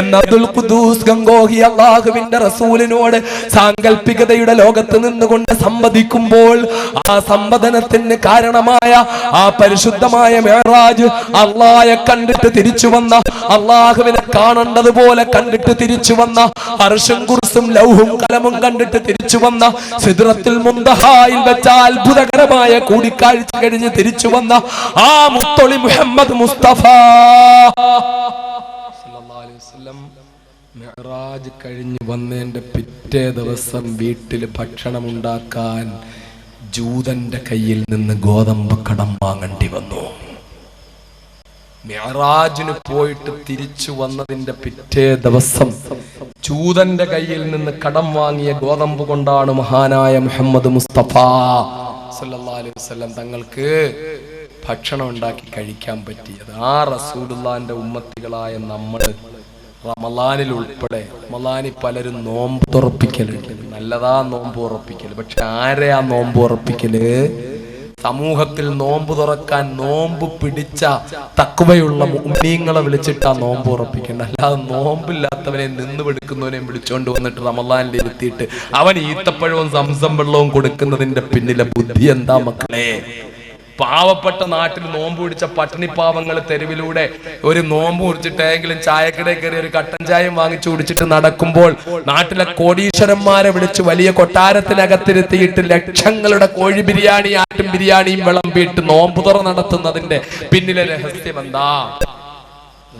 എന്ന അബ്ദുൽ ഖുദ്ദൂസ് ഗംഗോഹി അല്ലാഹുവിന്റെ റസൂലിനോട് സാങ്കല്പികതയുടെ ലോകത്ത് നിന്നുകൊണ്ട് സംവദിക്കുമ്പോൾ, ആ സംവദനത്തിന് കാരണമായ ആ പരിശുദ്ധമായ മിഅ്റാജ്, അല്ലാഹയെ കണ്ടിട്ട് തിരിച്ചു വന്ന, അല്ലാഹുവിനെ കാണേണ്ടതുപോലെ കണ്ടിട്ട് തിരിച്ചു വന്ന, അർശും കുർസും ലൗഹും കലമും കണ്ടിട്ട് തിരിച്ചു വന്ന, സിദ്റത്തുൽ മുൻതഹായിൽ വെച്ച അത്ഭുതകരമായ കൂടിക്കാഴ്ച കഴിഞ്ഞ് തിരിച്ചു വന്ന ആ മുത്തൊളി മുഹമ്മദ് മുസ്തഫ സല്ലല്ലാഹു അലൈഹി വസല്ലം മിഅ്റാജ് കഴിഞ്ഞ് വന്നതിന്റെ പിറ്റേ ദിവസം വീട്ടിൽ ഭക്ഷണം ഉണ്ടാക്കാൻ ജൂതന്റെ കയ്യിൽ നിന്ന് ഗോതമ്പ് കടം വാങ്ങേണ്ടി വന്നു. മിഅ്റാജിന് പോയിട്ട് തിരിച്ചു വന്നതിന്റെ പിറ്റേ ദിവസം ജൂതന്റെ കയ്യിൽ നിന്ന് കടം വാങ്ങിയ ഗോതമ്പ് കൊണ്ടാണ് മഹാനായ മുഹമ്മദ് മുസ്തഫ സല്ലല്ലാഹു അലൈഹി വസല്ലം തങ്ങൾക്ക് ഭക്ഷണം ഉണ്ടാക്കി കഴിക്കാൻ പറ്റിയത്. ആ റസൂലുള്ളാഹിന്റെ ഉമ്മത്തികളായ നമ്മൾ റമളാനിൽ ഉൾപ്പെടെ, റമളാനിൽ പലരും നോമ്പ് തുറപ്പിക്കലുണ്ട്. നല്ലതാ നോമ്പ് ഉറപ്പിക്കല്. പക്ഷെ ആരെയാ നോമ്പ് ഉറപ്പിക്കല്? സമൂഹത്തിൽ നോമ്പ് തുറക്കാൻ നോമ്പ് പിടിച്ച തഖ്വയുള്ള മുഅ്മിനീങ്ങളെ വിളിച്ചിട്ടാ നോമ്പ് ഉറപ്പിക്കേണ്ട. അല്ലാതെ നോമ്പില്ലാത്തവനെ നിന്ന് പിടിക്കുന്നവനെയും വിളിച്ചോണ്ട് വന്നിട്ട് റമളാനിൽ ഇരുത്തിയിട്ട് അവൻ ഈത്തപ്പഴവും സംസം വെള്ളവും കൊടുക്കുന്നതിന്റെ പിന്നിലെ ബുദ്ധി എന്താ മക്കളെ? പാവപ്പെട്ട നാട്ടിൽ നോമ്പ് പിടിച്ച പട്ടിണി പാവങ്ങൾ തെരുവിലൂടെ ഒരു നോമ്പ് കുടിച്ചിട്ടെങ്കിലും ചായക്കടയിൽ കയറി ഒരു കട്ടൻ ചായയും വാങ്ങിച്ചു കുടിച്ചിട്ട് നടക്കുമ്പോൾ, നാട്ടിലെ കോടീശ്വരന്മാരെ വിളിച്ച് വലിയ കൊട്ടാരത്തിനകത്തിരുത്തിയിട്ട് ലക്ഷങ്ങളുടെ കോഴി ബിരിയാണി, ആട്ടും ബിരിയാണിയും വിളമ്പിയിട്ട് നോമ്പ് തുറ നടത്തുന്നതിന്റെ പിന്നിലെ രഹസ്യം എന്താ?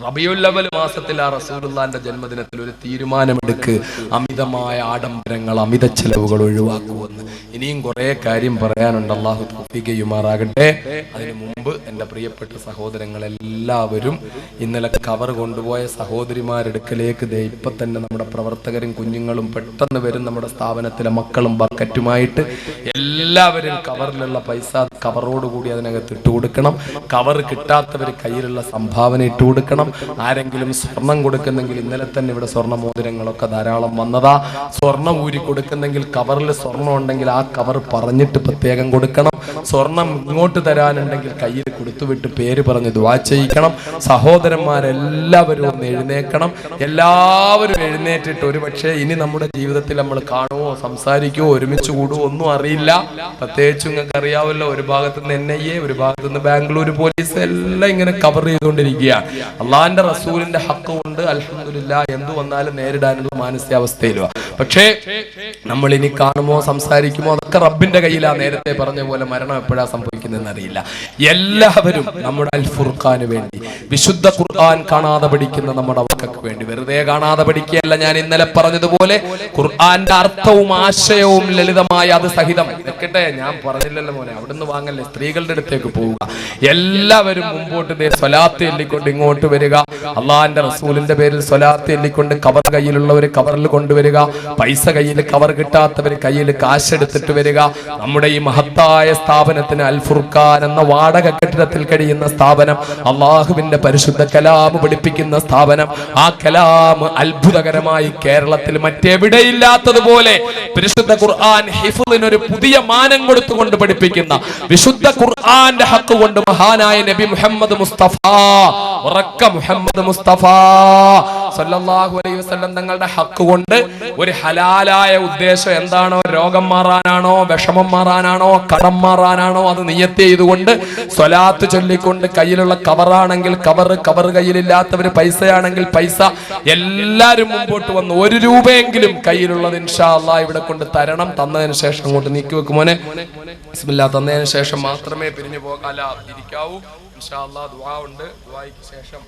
റബീഉൽ അവ്വൽ മാസത്തിൽ ആ റസൂലുള്ളാഹിന്റെ ജന്മദിനത്തിൽ ഒരു തീരുമാനമെടുക്ക്, അമിതമായ ആഡംബരങ്ങൾ, അമിത ചെലവുകൾ ഒഴിവാക്കുമെന്ന്. ഇനിയും കുറെ കാര്യം പറയാനുണ്ട്. അല്ലാഹു തൗഫീഖ് ചെയ്യുമാറാകട്ടെ. അതിനു മുമ്പ് എൻ്റെ പ്രിയപ്പെട്ട സഹോദരങ്ങളെല്ലാവരും ഇന്നലെ കവർ കൊണ്ടുപോയ സഹോദരിമാരെടുക്കലേക്ക് ഇപ്പൊ തന്നെ നമ്മുടെ പ്രവർത്തകരും കുഞ്ഞുങ്ങളും പെട്ടെന്ന് വരും. നമ്മുടെ സ്ഥാപനത്തിലെ മക്കളും ബക്കറ്റുമായിട്ട് എല്ലാവരും കവറിലുള്ള പൈസ കവറോടുകൂടി അതിനകത്ത് ഇട്ട് കൊടുക്കണം. കവർ കിട്ടാത്തവർ കയ്യിലുള്ള സംഭാവന ഇട്ട് കൊടുക്കണം. ആരെങ്കിലും സ്വർണം കൊടുക്കുന്നെങ്കിൽ, ഇന്നലെ തന്നെ ഇവിടെ സ്വർണ്ണ മോതിരങ്ങളൊക്കെ ധാരാളം വന്നതാ, സ്വർണം ഊരി കൊടുക്കുന്നെങ്കിൽ കവറിൽ സ്വർണം ഉണ്ടെങ്കിൽ ആ കവർ പറഞ്ഞിട്ട് പ്രത്യേകം കൊടുക്കണം. സ്വർണം ഇങ്ങോട്ട് തരാനുണ്ടെങ്കിൽ കയ്യിൽ കൊടുത്തുവിട്ട് പേര് പറഞ്ഞ് ദുആ ചെയ്യിക്കണം. സഹോദരന്മാരെല്ലാവരും ഒന്ന് എഴുന്നേക്കണം. എല്ലാവരും എഴുന്നേറ്റിട്ട്, ഒരു പക്ഷേ ഇനി നമ്മുടെ ജീവിതത്തിൽ നമ്മൾ കാണുമോ, സംസാരിക്കുമോ, ഒരുമിച്ച് കൂടുമോ ഒന്നും അറിയില്ല. പ്രത്യേകിച്ച് നിങ്ങൾക്ക് അറിയാമല്ലോ, ഒരു ഭാഗത്തുനിന്ന് NIA, ഒരു ഭാഗത്തുനിന്ന് ബാംഗ്ലൂർ പോലീസ് എല്ലാം ഇങ്ങനെ കവർ ചെയ്തുകൊണ്ടിരിക്കുകയാണ്. അള്ളാഹിന്റെ റസൂലിന്റെ ഹക്ക് കൊണ്ട് അൽഹംദുലില്ലാഹ് എന്തു വന്നാലും നേരിടാനുള്ള മാനസികാവസ്ഥയിലുവാ. പക്ഷേ നമ്മൾ ഇനി കാണുമോ, സംസാരിക്കുമോ, അതൊക്കെ റബ്ബിന്റെ കയ്യിലാ. നേരത്തെ പറഞ്ഞ പോലെ മരണം എപ്പോഴാ സംഭവിക്കുന്നതെന്ന് അറിയില്ല. എല്ലാവരും നമ്മുടെ അൽ ഫുർഖാന് വേണ്ടി, വിശുദ്ധ ഖുർആൻ കാണാതെ പഠിക്കുന്ന നമ്മുടെ മക്കൾക്ക് വേണ്ടി, വെറുതെ കാണാതെ പഠിക്കുകയല്ല, ഞാൻ ഇന്നലെ പറഞ്ഞതുപോലെ ഖുർആന്റെ അർത്ഥവും ആശയവും ലളിതമായ അത് സഹിതം വെക്കട്ടെ. ഞാൻ പറഞ്ഞില്ലല്ലോ മോനെ, അവിടുന്ന് വാങ്ങല്ലേ, സ്ത്രീകളുടെ അടുത്തേക്ക് പോവുക. എല്ലാവരും മുമ്പോട്ട് സ്വലാത്ത് എല്ലിക്കൊണ്ട് ഇങ്ങോട്ട് വരിക. അള്ളാഹിന്റെ റസൂലിന്റെ പേരിൽ സ്വലാത്ത് എല്ലിക്കൊണ്ട് കവർ കയ്യിലുള്ളവർ കവറിൽ കൊണ്ടുവരിക. പൈസ കയ്യിൽ കവർ കിട്ടാത്തവർ കയ്യിൽ കാശെടുത്തിട്ട് വരിക. നമ്മുടെ ഈ മഹത്തായ സ്ഥാപനത്തിന്, അൽ ഫുർഖാൻ എന്ന വാടക കെട്ടിടത്തിൽ കഴിയുന്ന സ്ഥാപനം, അള്ളാഹുവിന്റെ പരിശുദ്ധ കലാം പഠിപ്പിക്കുന്ന സ്ഥാപനം. ആ കലാം അത്ഭുതകരമായി കേരളത്തിൽ മറ്റെവിടെയില്ലാത്തതുപോലെ പരിശുദ്ധ ഖുർആൻ ഹിഫ്ളിനൊരു പുതിയ മാനം കൊടുത്തുകൊണ്ട് പഠിപ്പിക്കുന്ന, വിശുദ്ധ ഖുർആന്റെ ഹക്ക് കൊണ്ട് മഹാനായ നബി മുഹമ്മദ് മുസ്തഫ, ഉറക്ക മുഹമ്മദ് മുസ്തഫ സല്ലല്ലാഹു അലൈഹി വസല്ലം തങ്ങളുടെ ഹക്ക് കൊണ്ട് ഒരു ഹലാലായ ഉദ്ദേശം എന്താണോ, രോഗം മാറാനാണോ, വിഷമം മാറാനാണോ, കടം മാറാനാണോ, അത് നിയത്ത് ചെയ്തുകൊണ്ട് സ്വലാത്ത് ചൊല്ലിക്കൊണ്ട്, കയ്യിലുള്ള കവറാണെങ്കിൽ കവർ കയ്യിലില്ലാത്തവര് പൈസയാണെങ്കിൽ പൈസ, എല്ലാരും മുമ്പോട്ട് വന്നു 1 രൂപയെങ്കിലും കയ്യിലുള്ളത് ഇൻഷാ അല്ലാഹ് ഇവിടെ കൊണ്ട് തരണം. തന്നതിന് ശേഷം അങ്ങോട്ട് നീക്കി വെക്കും മോനെ. ബിസ്മില്ലാ. തന്നതിന് ശേഷം മാത്രമേ പിരിഞ്ഞു പോകാൻ ഇരിക്കാവൂ. ഇൻഷാ അല്ലാഹ് ദുആ ഉണ്ട്. ദുആയ്ക്ക് ശേഷം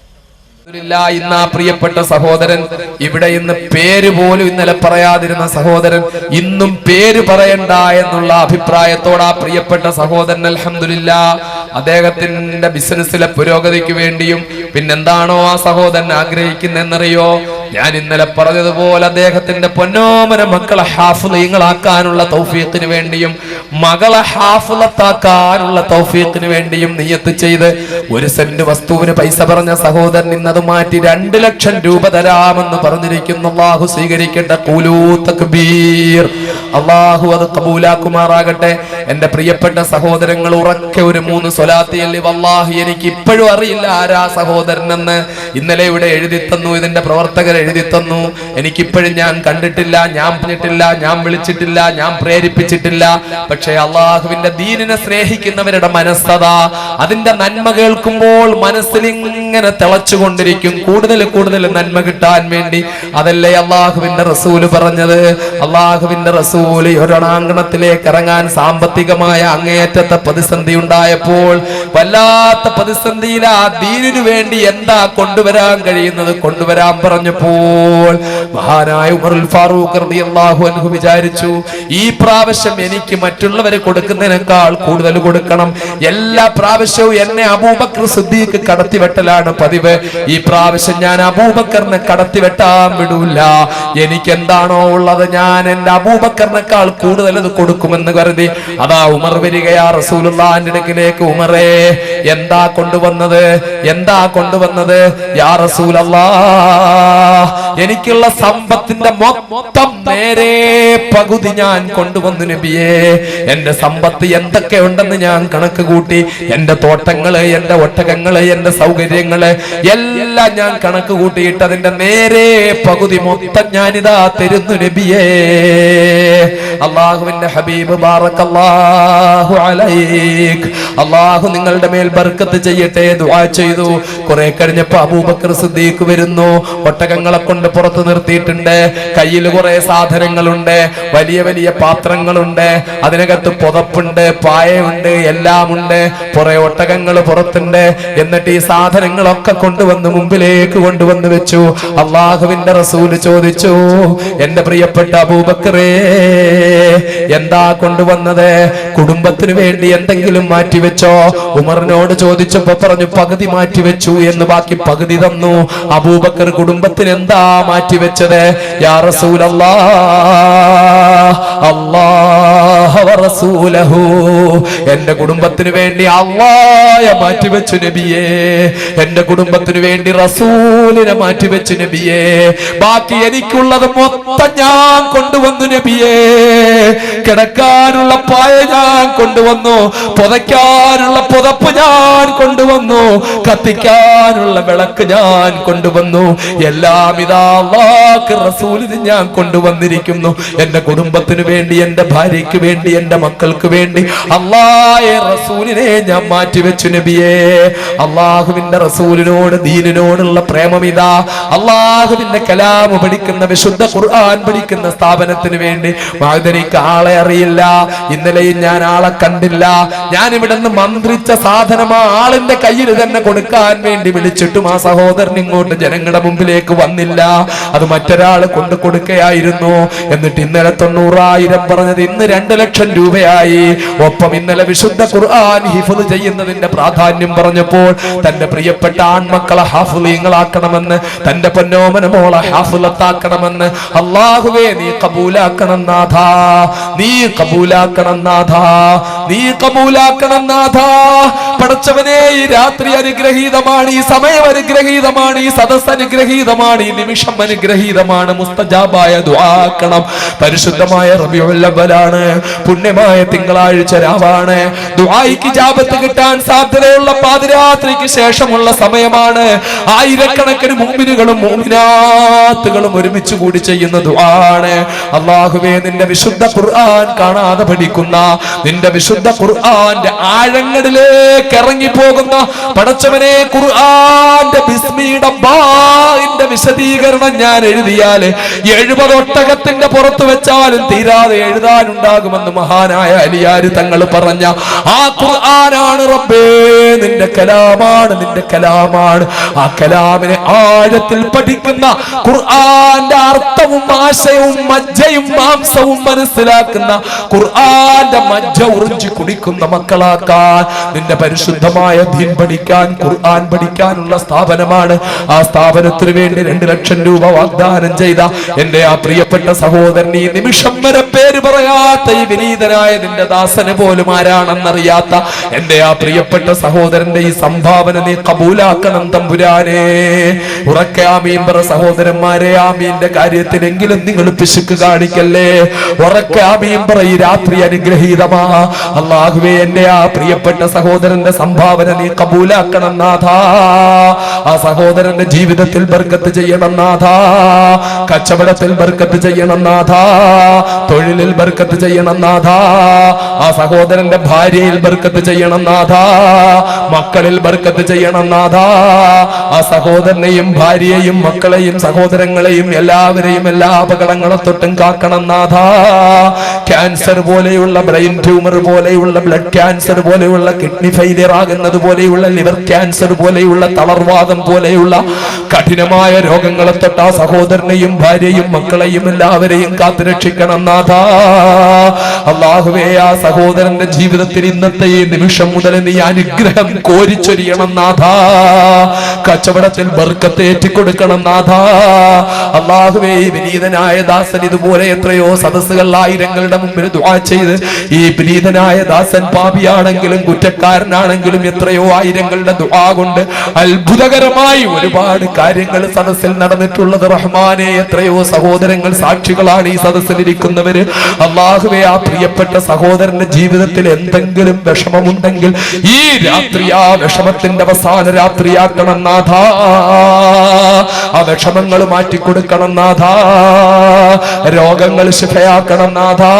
ഇന്ന് ആ പ്രിയപ്പെട്ട സഹോദരൻ ഇവിടെ, ഇന്ന് പേര് പോലും ഇന്നലെ പറയാതിരുന്ന സഹോദരൻ ഇന്നും പേര് പറയണ്ട എന്നുള്ള അഭിപ്രായത്തോടെ ആ പ്രിയപ്പെട്ട സഹോദരൻ അൽഹംദുലില്ലാഹ് അദ്ദേഹത്തിന്റെ ബിസിനസ്സിലെ പുരോഗതിക്ക് വേണ്ടിയും പിന്നെന്താണോ ആ സഹോദരൻ ആഗ്രഹിക്കുന്നതെന്നറിയോ, ഞാൻ ഇന്നലെ പറഞ്ഞതുപോലെ അദ്ദേഹത്തിന്റെ പൊന്നോമന മക്കളെ ഹാഫിളീങ്ങളാക്കാനുള്ള തൗഫീഖിന് വേണ്ടിയും മകളെ ഹാഫിളത്താക്കാനുള്ള തൗഫീഖിന് വേണ്ടിയും നിയത്ത് ചെയ്ത് 1 സെന്റ് വസ്തുവിന് പൈസ പറഞ്ഞ സഹോദരൻ ഇന്നത് മാറ്റി 2 ലക്ഷം രൂപ തരാമെന്ന് പറഞ്ഞിരിക്കുന്നു. അല്ലാഹു സ്വീകരിക്കട്ടെ. ഖൂലൂ തക്ബീർ. അല്ലാഹു അത് കബൂലാക്കുമാറാകട്ടെ. എന്റെ പ്രിയപ്പെട്ട സഹോദരങ്ങൾ, ഉറക്കെ ഒരു 3 സ്വലാത്ത് ചൊല്ലി. വല്ലാഹി എനിക്ക് ഇപ്പോഴും അറിയില്ല ആരാ സഹോദരനെന്ന്. ഇന്നലെ ഇവിടെ എഴുതി തന്നു, ഇതിന്റെ പ്രവർത്തകർ എഴുതി തന്നു. എനിക്കിപ്പോഴും ഞാൻ കണ്ടിട്ടില്ല, ഞാൻ പറഞ്ഞിട്ടില്ല, ഞാൻ വിളിച്ചിട്ടില്ല, ഞാൻ പ്രേരിപ്പിച്ചിട്ടില്ല. പക്ഷേ അള്ളാഹുവിന്റെ ദീനിനെ സ്നേഹിക്കുന്നവരുടെ മനസ്സത, അതിന്റെ നന്മ കേൾക്കുമ്പോൾ മനസ്സിൽ ഇങ്ങനെ തിളച്ചുകൊണ്ടിരിക്കും, കൂടുതൽ നന്മ കിട്ടാൻ വേണ്ടി. അതല്ലേ അള്ളാഹുവിന്റെ റസൂല് പറഞ്ഞത്. അള്ളാഹുവിന്റെ റസൂല് ഒരണാങ്കണത്തിലേക്ക് ഇറങ്ങാൻ സാമ്പത്തികമായ അങ്ങേയറ്റത്തെ പ്രതിസന്ധി ഉണ്ടായപ്പോൾ, വല്ലാത്ത പ്രതിസന്ധിയിൽ ആ ദീനിനു വേണ്ടി എന്താ കൊണ്ടുവരാൻ കഴിയുന്നത് കൊണ്ടുവരാൻ പറഞ്ഞപ്പോൾ മഹാനായ ഉമറുൽ ഫാറൂഖ് റളിയല്ലാഹു അൻഹു വിചാരിച്ചു, ഈ പ്രാവശ്യം എനിക്ക് മറ്റുള്ളവരെ കൊടുക്കുന്നതിനേക്കാൾ കൂടുതൽ കൊടുക്കണം. എല്ലാ പ്രാവശ്യവും എന്നെ അബൂബക്കർ സിദ്ദീഖ് കടത്തിവെട്ടലാണ് പതിവ്. ഈ പ്രാവശ്യം ഞാൻ അബൂബക്കറിനെ കടത്തിവെട്ടാൻ വിടൂല. എനിക്ക് എന്താണോ ഉള്ളത് ഞാൻ എന്റെ അബൂബക്കറിനേക്കാൾ കൂടുതൽ അത് കൊടുക്കുമെന്ന് കരുതി അതാ ഉമർ വരികയാ റസൂലുള്ളാഹിന്റെ അടുക്കിലേക്ക്. ഉമറേ, എന്താ കൊണ്ടുവന്നത് യാ റസൂലല്ലാഹ്? എനിക്കുള്ള സമ്പത്തിന്റെ മൊത്തം നേരെ പകുതി ഞാൻ കൊണ്ടുവന്നു നബിയേ. എന്റെ സമ്പത്ത് എന്തൊക്കെ ഉണ്ടെന്ന് ഞാൻ കണക്ക് കൂട്ടി. എന്റെ തോട്ടങ്ങള്, എന്റെ ഒട്ടകങ്ങള്, എന്റെ സൗകര്യങ്ങള് എല്ലാം ഞാൻ കണക്ക് കൂട്ടിയിട്ട് അതിന്റെ നേരെ പകുതി മൊത്തം ഞാനിതാ തരുന്നു നബിയേ. അല്ലാഹുവിന്റെ ഹബീബ് ബാറക്കല്ലാഹു അലൈക്, അല്ലാഹു നിങ്ങളുടെ മേൽ ബർക്കത്ത് ചെയ്യട്ടെ ദുആ ചെയ്തു. കുറെ കഴിഞ്ഞപ്പോ അബൂബക്കർ സിദ്ദീഖ് വരുന്നു. ഒട്ടകങ്ങളെ കൊണ്ട് പുറത്ത് നിർത്തിയിട്ടുണ്ട്. കയ്യിൽ കുറെ സാധനങ്ങളുണ്ട്, വലിയ വലിയ പാത്രങ്ങളുണ്ട്, അതിനകത്ത് പുതപ്പുണ്ട്, പായയുണ്ട്, എല്ലാം ഉണ്ട്. കുറെ ഒട്ടകങ്ങൾ പുറത്തുണ്ട്. എന്നിട്ട് ഈ സാധനങ്ങളൊക്കെ കൊണ്ടുവന്ന് മുമ്പിലേക്ക് കൊണ്ടുവന്ന് വെച്ചു. അള്ളാഹുവിന്റെ റസൂല് ചോദിച്ചു, എന്റെ പ്രിയപ്പെട്ട അബൂബക്കറേ, എന്താ കൊണ്ടുവന്നത്? കുടുംബത്തിന് വേണ്ടി എന്തെങ്കിലും മാറ്റിവെച്ചോ? ഉമറിനോട് ചോദിച്ചപ്പോ പറഞ്ഞു, പകുതി മാറ്റിവെച്ചു എന്ന്. ബാക്കി പകുതി തന്നു. അബൂബക്കർ കുടുംബത്തിന് എന്താ മാറ്റിവെച്ചത്? യാ റസൂലല്ലാഹ്, അല്ലാഹു വ റസൂലഹു, എന്റെ കുടുംബത്തിന് വേണ്ടി അല്ലാഹയെ മാറ്റിവെച്ചു നബിയേ. എന്റെ കുടുംബത്തിന് വേണ്ടി റസൂലിനെ മാറ്റിവെച്ചു നബിയേ. ബാക്കി എനിക്കുള്ളത് മൊത്തം ഞാൻ കൊണ്ടുവന്നു നബിയേ. കിടക്കാനുള്ള പായ ഞാൻ കൊണ്ടുവന്നു, പുതയ്ക്കാനുള്ള പുതപ്പ് ഞാൻ കൊണ്ടുവന്നു, കത്തിക്കാനുള്ള വിളക്ക് ഞാൻ കൊണ്ടുവന്നു. എല്ലാം ഇതാ അല്ലാഹു റസൂലിന് ഞാൻ കൊണ്ടുവന്നിരിക്കുന്നു. എന്റെ കുടുംബത്തിന് വേണ്ടി, എന്റെ ഭാര്യയ്ക്ക് വേണ്ടി, എന്റെ മക്കൾക്ക് വേണ്ടി അല്ലാഹുവേ റസൂലിനെ ഞാൻ മാറ്റിവെച്ചു നബിയേ. അള്ളാഹുവിന്റെ റസൂലിനോട്, ദീനിനോടുള്ള പ്രേമം ഇതാ. അള്ളാഹുവിന്റെ കലാം പഠിക്കുന്ന, വിശുദ്ധ ഖുർആൻ പഠിക്കുന്ന സ്ഥാപനത്തിന് വേണ്ടി. മാതരിക്ക് ആളെ അറിയില്ല, ഇന്നലെയും ഞാൻ ആളെ കണ്ടില്ല. ഞാൻ ഇവിടെ നിന്ന് മന്ത്രിച്ച സാധനം ആ ആളിന്റെ കയ്യിൽ തന്നെ കൊടുക്കാൻ വേണ്ടി വിളിച്ചിട്ടും ആ സഹോദരൻ ഇങ്ങോട്ട് ജനങ്ങളുടെ മുമ്പിലേക്ക് വന്നില്ല. അത് മറ്റൊരാൾ കൊണ്ടു കൊടുക്കുകയായിരുന്നു. എന്നിട്ട് ഇന്നലെ 90,000 പറഞ്ഞത് ഇന്ന് 2 ലക്ഷം രൂപയായി. ഒപ്പം ഇന്നലെ വിശുദ്ധ ഖുർആൻ ഹിഫ്ള് ചെയ്യുന്നതിന്റെ പ്രാധാന്യം പറഞ്ഞപ്പോൾ തന്റെ പ്രിയപ്പെട്ട ആൺമക്കളെ ഹാഫിളീങ്ങളാക്കണമെന്ന്, തന്റെ പൊന്നോമന മോളെ ഹാഫിളത്താക്കണമെന്ന് അല്ലാഹുവേ നീ കബൂലാക്കണം നാഥാ, നീ കബൂലാക്കണം നാഥാ, നീ കബൂലാക്കണം നാഥാ. പടച്ചവനെ ഈ രാത്രി അനുഗ്രഹീതമാണ്, ഈ സമയം അനുഗ്രഹീതമാണ്, ഈ സദസ്സ് അനുഗ്രഹീതമാണ്, ഈ നിമിഷം അനുഗ്രഹീതമാണ്. മുസ്തജാബായ ദുആക്കണം. പരിശുദ്ധമായ റബീഉൽ അവ്വലാണ്, പുണ്യമായ തിങ്കളാഴ്ച രാവാണ്. ദുആയിക്ക് ഇജാബത്ത് കിട്ടാൻ സാധ്യതയുള്ള പാതിരാത്രിക്ക് ശേഷമുള്ള സമയമാണ്. ആയിരക്കണക്കിന് മുഅ്മിനുകളും മുഅ്മിനാത്തുകളും ഒരുമിച്ച് കൂടി ചെയ്യുന്ന ദുആണ്. അല്ലാഹുവേ, നിന്റെ വിശുദ്ധ ഖുർആൻ കാണാതെ പഠിക്കുന്ന, നിന്റെ വിശുദ്ധ ഖുർആന്റെ ആഴങ്ങളിലേക്ക് ഇറങ്ങി പോകുന്ന പടച്ചവനെ, ഖുർആന്റെ ബിസ്മിയുടെ ബാഇന്റെ വിശദീകരണം ഞാൻ എഴുതിയാൽ 70 ഒട്ടകത്തിന്റെ പുറത്ത് വെച്ചാലും തീരാതെ എഴുതാനുണ്ടാകുമെന്ന് മഹാനായ അലിയാർ തങ്ങൾ പറഞ്ഞ ആ ഖുർആനാണ് റബ്ബേ, നിന്റെ കലാമാണ്, നിന്റെ കലാമാണ്. ആ കലാമിനെ ആഴത്തിൽ പഠിക്കുന്ന, ഖുർആന്റെ അർത്ഥവും ആശയവും മജ്ജയും മാംസവും മനസ്സിലാക്കുന്ന, ഖുർആന്റെ മജ്ജ ഉറിഞ്ചി കുടിക്കുന്ന മക്കളാക്കാൻ, നിന്റെ പരിശുദ്ധമായ ദീൻ പഠിക്കാൻ, ഖുർആൻ പഠിക്കാനുള്ള സ്ഥാപനമാണ്. ആ സ്ഥാപനത്തിന് വേണ്ടി 2 ലക്ഷം രൂപ വാഗ്ദാനം ചെയ്ത എന്റെ ആ പ്രിയപ്പെട്ട സഹോദരൻ, ഈ നിമിഷം വരെ പേര് പറയാത്ത ഈ വിനീതനായ നിന്റെ ദാസന് പോലും ആരാണെന്നറിയാത്ത എന്റെ ആ പ്രിയപ്പെട്ട സഹോദരന്റെ ഈ സംഭാവന നീ കബൂലാക്കണം തമ്പുരാനെ. ഉറക്കെ ആമീൻ പറ സഹോദരന്മാരെ. ആമീന്റെ കാര്യത്തിലെങ്കിലും നിങ്ങൾ പിശുക്ക് കാണിക്കല്ലേ. ഉറക്കെ ആമീൻ പറ. ഈ രാത്രി അനുഗ്രഹീതമാ. അല്ലാഹുവേ, എന്റെ ആ പ്രിയപ്പെട്ട സഹോദരന്റെ സംഭാവന നീ കബൂലാക്കണം നാഥാ. ആ സഹോദരന്റെ ജീവിതത്തിൽ ബർക്കത്ത് ചെയ്യണം നാഥാ. കച്ചവടത്തിൽ ബർക്കത്ത് ചെയ്യണം നാഥാ. തൊഴിലിൽ ബർക്കത്ത് ചെയ്യണം നാഥാ. ആ സഹോദരന്റെ ഭാര്യയിൽ ബർക്കത്ത് ചെയ്യണം നാഥാ. മക്കളിൽ ബർക്കത്ത് ചെയ്യണം നാഥാ. ആ സഹോദരനെയും ഭാര്യയെയും മക്കളെയും സഹോദരങ്ങളെയും എല്ലാവരെയും എല്ലാ അപകടങ്ങളെ തൊട്ടും കാക്കണം നാഥാ. ക്യാൻസർ പോലെയുള്ള, ബ്രെയിൻ ട്യൂമർ പോലെയുള്ള, ബ്ലഡ് ക്യാൻസർ പോലെയുള്ള, കിഡ്നി ഫെയിലിയർ ആകുന്നത് പോലെയുള്ള, ലിവർ ക്യാൻസർ പോലെയുള്ള, തളർവാദം പോലെയുള്ള കഠിനമായ രോഗങ്ങളെ തൊട്ട് ആ സഹോദരനെയും ഭാര്യയും മക്കളെയും എല്ലാവരെയും കാത്തുരക്ഷിക്കണം നാഥാ. അല്ലാഹുവേ, ആ സഹോദരന്റെ ജീവിതത്തിൽ ഇന്നത്തെ ഈ നിമിഷം മുതൽ നീ അനുഗ്രഹം കോരിച്ചൊരിയണം നാഥാ. കച്ചവടത്തിൽ ബർക്കത്ത് ഏറ്റിക്കൊടുക്കണം നാഥാ. അല്ലാഹുവേ, ഈ വിനീതനായ ദാസൻ ഇതുപോലെ എത്രയോ സദസ്സുകൾ ആയിരങ്ങളുടെ മുമ്പിൽ ദുആ ചെയ്ത്, ഈ വിനീതനായ ദാസൻ പാപിയാണെങ്കിലും കുറ്റക്കാരനാണെങ്കിലും എത്രയോ ആയിരങ്ങളുടെ ദുആ കൊണ്ട് അത്ഭുതകരമായി ഒരുപാട് കാര്യങ്ങൾ സദസ്സിൽ നടന്നിട്ടുള്ളത് റഹ്മാനെ. എത്രയോ സഹോദരങ്ങൾ സാക്ഷികളാണ് ഈ സദസ്സിലിരിക്കുന്നവര്. അല്ലാഹുവേ, ആ പ്രിയപ്പെട്ട സഹോദരന്റെ ജീവിതത്തിൽ എന്തെങ്കിലും വിഷമമുണ്ടെങ്കിൽ ഈ രാത്രി ആ വിഷമത്തിന്റെ അവസാന രാത്രിയാക്കണം നാഥാ. ആ വിഷമങ്ങൾ മാറ്റിക്കൊടുക്കണം നാഥാ. രോഗങ്ങൾ ശിഫയാക്കണം നാഥാ.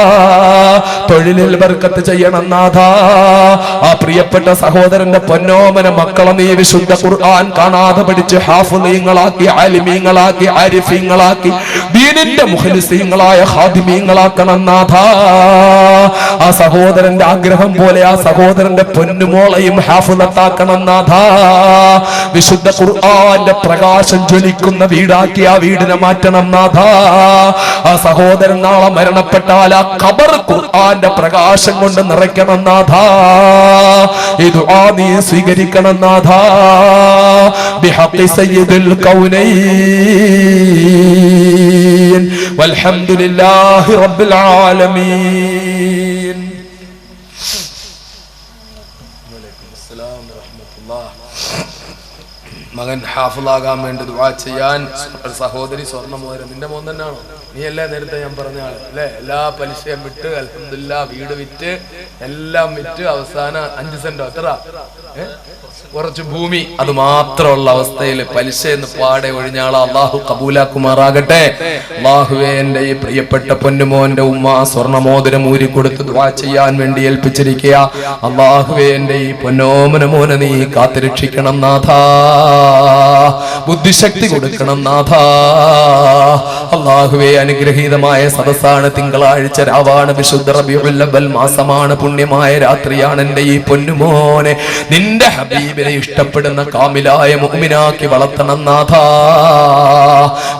തൊഴിലിൽ ബർക്കത്ത് ചെയ്യണം നാഥാ. ആ പ്രിയപ്പെട്ട സഹോദരന്റെ പൊന്നോമന മക്കളെ നീ വിശുദ്ധ ഖുർആൻ കാണാതെ പഠിച്ച് ഹാഫിളീങ്ങളാക്കി, ആലിമീങ്ങളാക്കി, ആരിഫീങ്ങളാക്കി, ദീനിന്റെ മുഖ്ലിസീങ്ങളായ ഖാദിമീങ്ങളാക്കണം നാഥാ. ആ സഹോദരന്റെ ആഗ്രഹം പോലെ ആ സഹോദരന്റെ പൊന്നുമോളെയും ഹാഫിളത്താക്കണം നാഥാ. വിശുദ്ധ ഖുർആന്റെ പ്രകാശം ജ്വലിക്കുന്ന വീടാക്കി ആ വീടിനെ മാറ്റണം നാഥാ. ആ സഹോദരൻ നാളെ മരണപ്പെട്ടാൽ ആ ഖബർ ഖുർആന്റെ പ്രകാശം കൊണ്ട് നിറയ്ക്കണം നാഥാ. ഈ ദുആ നീ സ്വീകരിക്കണം നാഥാ. ബിഹഖി സയ്യിദുൽ കൗനൈൻ വൽഹംദുലില്ലാഹി റബ്ബിൽ ആലമീൻ. മകൻ ഹാഫിളാകാൻ വേണ്ടി ദുആ ചെയ്യാൻ ഒരു സഹോദരി സ്വർണ്ണമോതിരം. നിന്റെ മോൻ തന്നെയാണോ? നീ അല്ലേ നേരത്തെ ഞാൻ പറഞ്ഞ ആള് അല്ലെ? എല്ലാ പലിശയും വിട്ട് അൽഹംദുലില്ലാഹ് വീട് വിറ്റ് എല്ലാം വിറ്റ് അവസാന 5 സെന്റോ എത്ര കുറച്ച് ഭൂമി അത് മാത്രമുള്ള അവസ്ഥയിൽ പലിശ എന്ന് പാടെ ഒഴിഞ്ഞാളെ അള്ളാഹു കബൂലാക്കുമാറാകട്ടെ. അള്ളാഹുവേ, എന്റെ ഈ പ്രിയപ്പെട്ട പൊന്നുമോന്റെ ഉമ്മ സ്വർണ്ണമോതിരം ഊരിക്കൊടുത്ത് ദുആ ചെയ്യാൻ വേണ്ടി ഏൽപ്പിച്ചിരിക്കുക. അള്ളാഹുവേ, എന്റെ ഈ പൊന്നോമന മോനെ നീ കാത്തുരക്ഷിക്കണം നാഥാ. ബുദ്ധിശക്തി കൊടുക്കണം നാഥാ. അള്ളാഹുവേ, അനുഗ്രഹീതമായ സദസ്സാണ്, തിങ്കളാഴ്ച രാവാണ്, വിശുദ്ധ റബീഉൽ അവ്വൽ മാസമാണ്, പുണ്യമായ രാത്രിയാണ്. എന്റെ ഈ പൊന്നുമോനെ നിന്റെ ഹബീബിനെ ഇഷ്ടപ്പെടുന്ന കാമിലായ മുഅ്മിനാക്കി വളർത്തണം നാഥാ.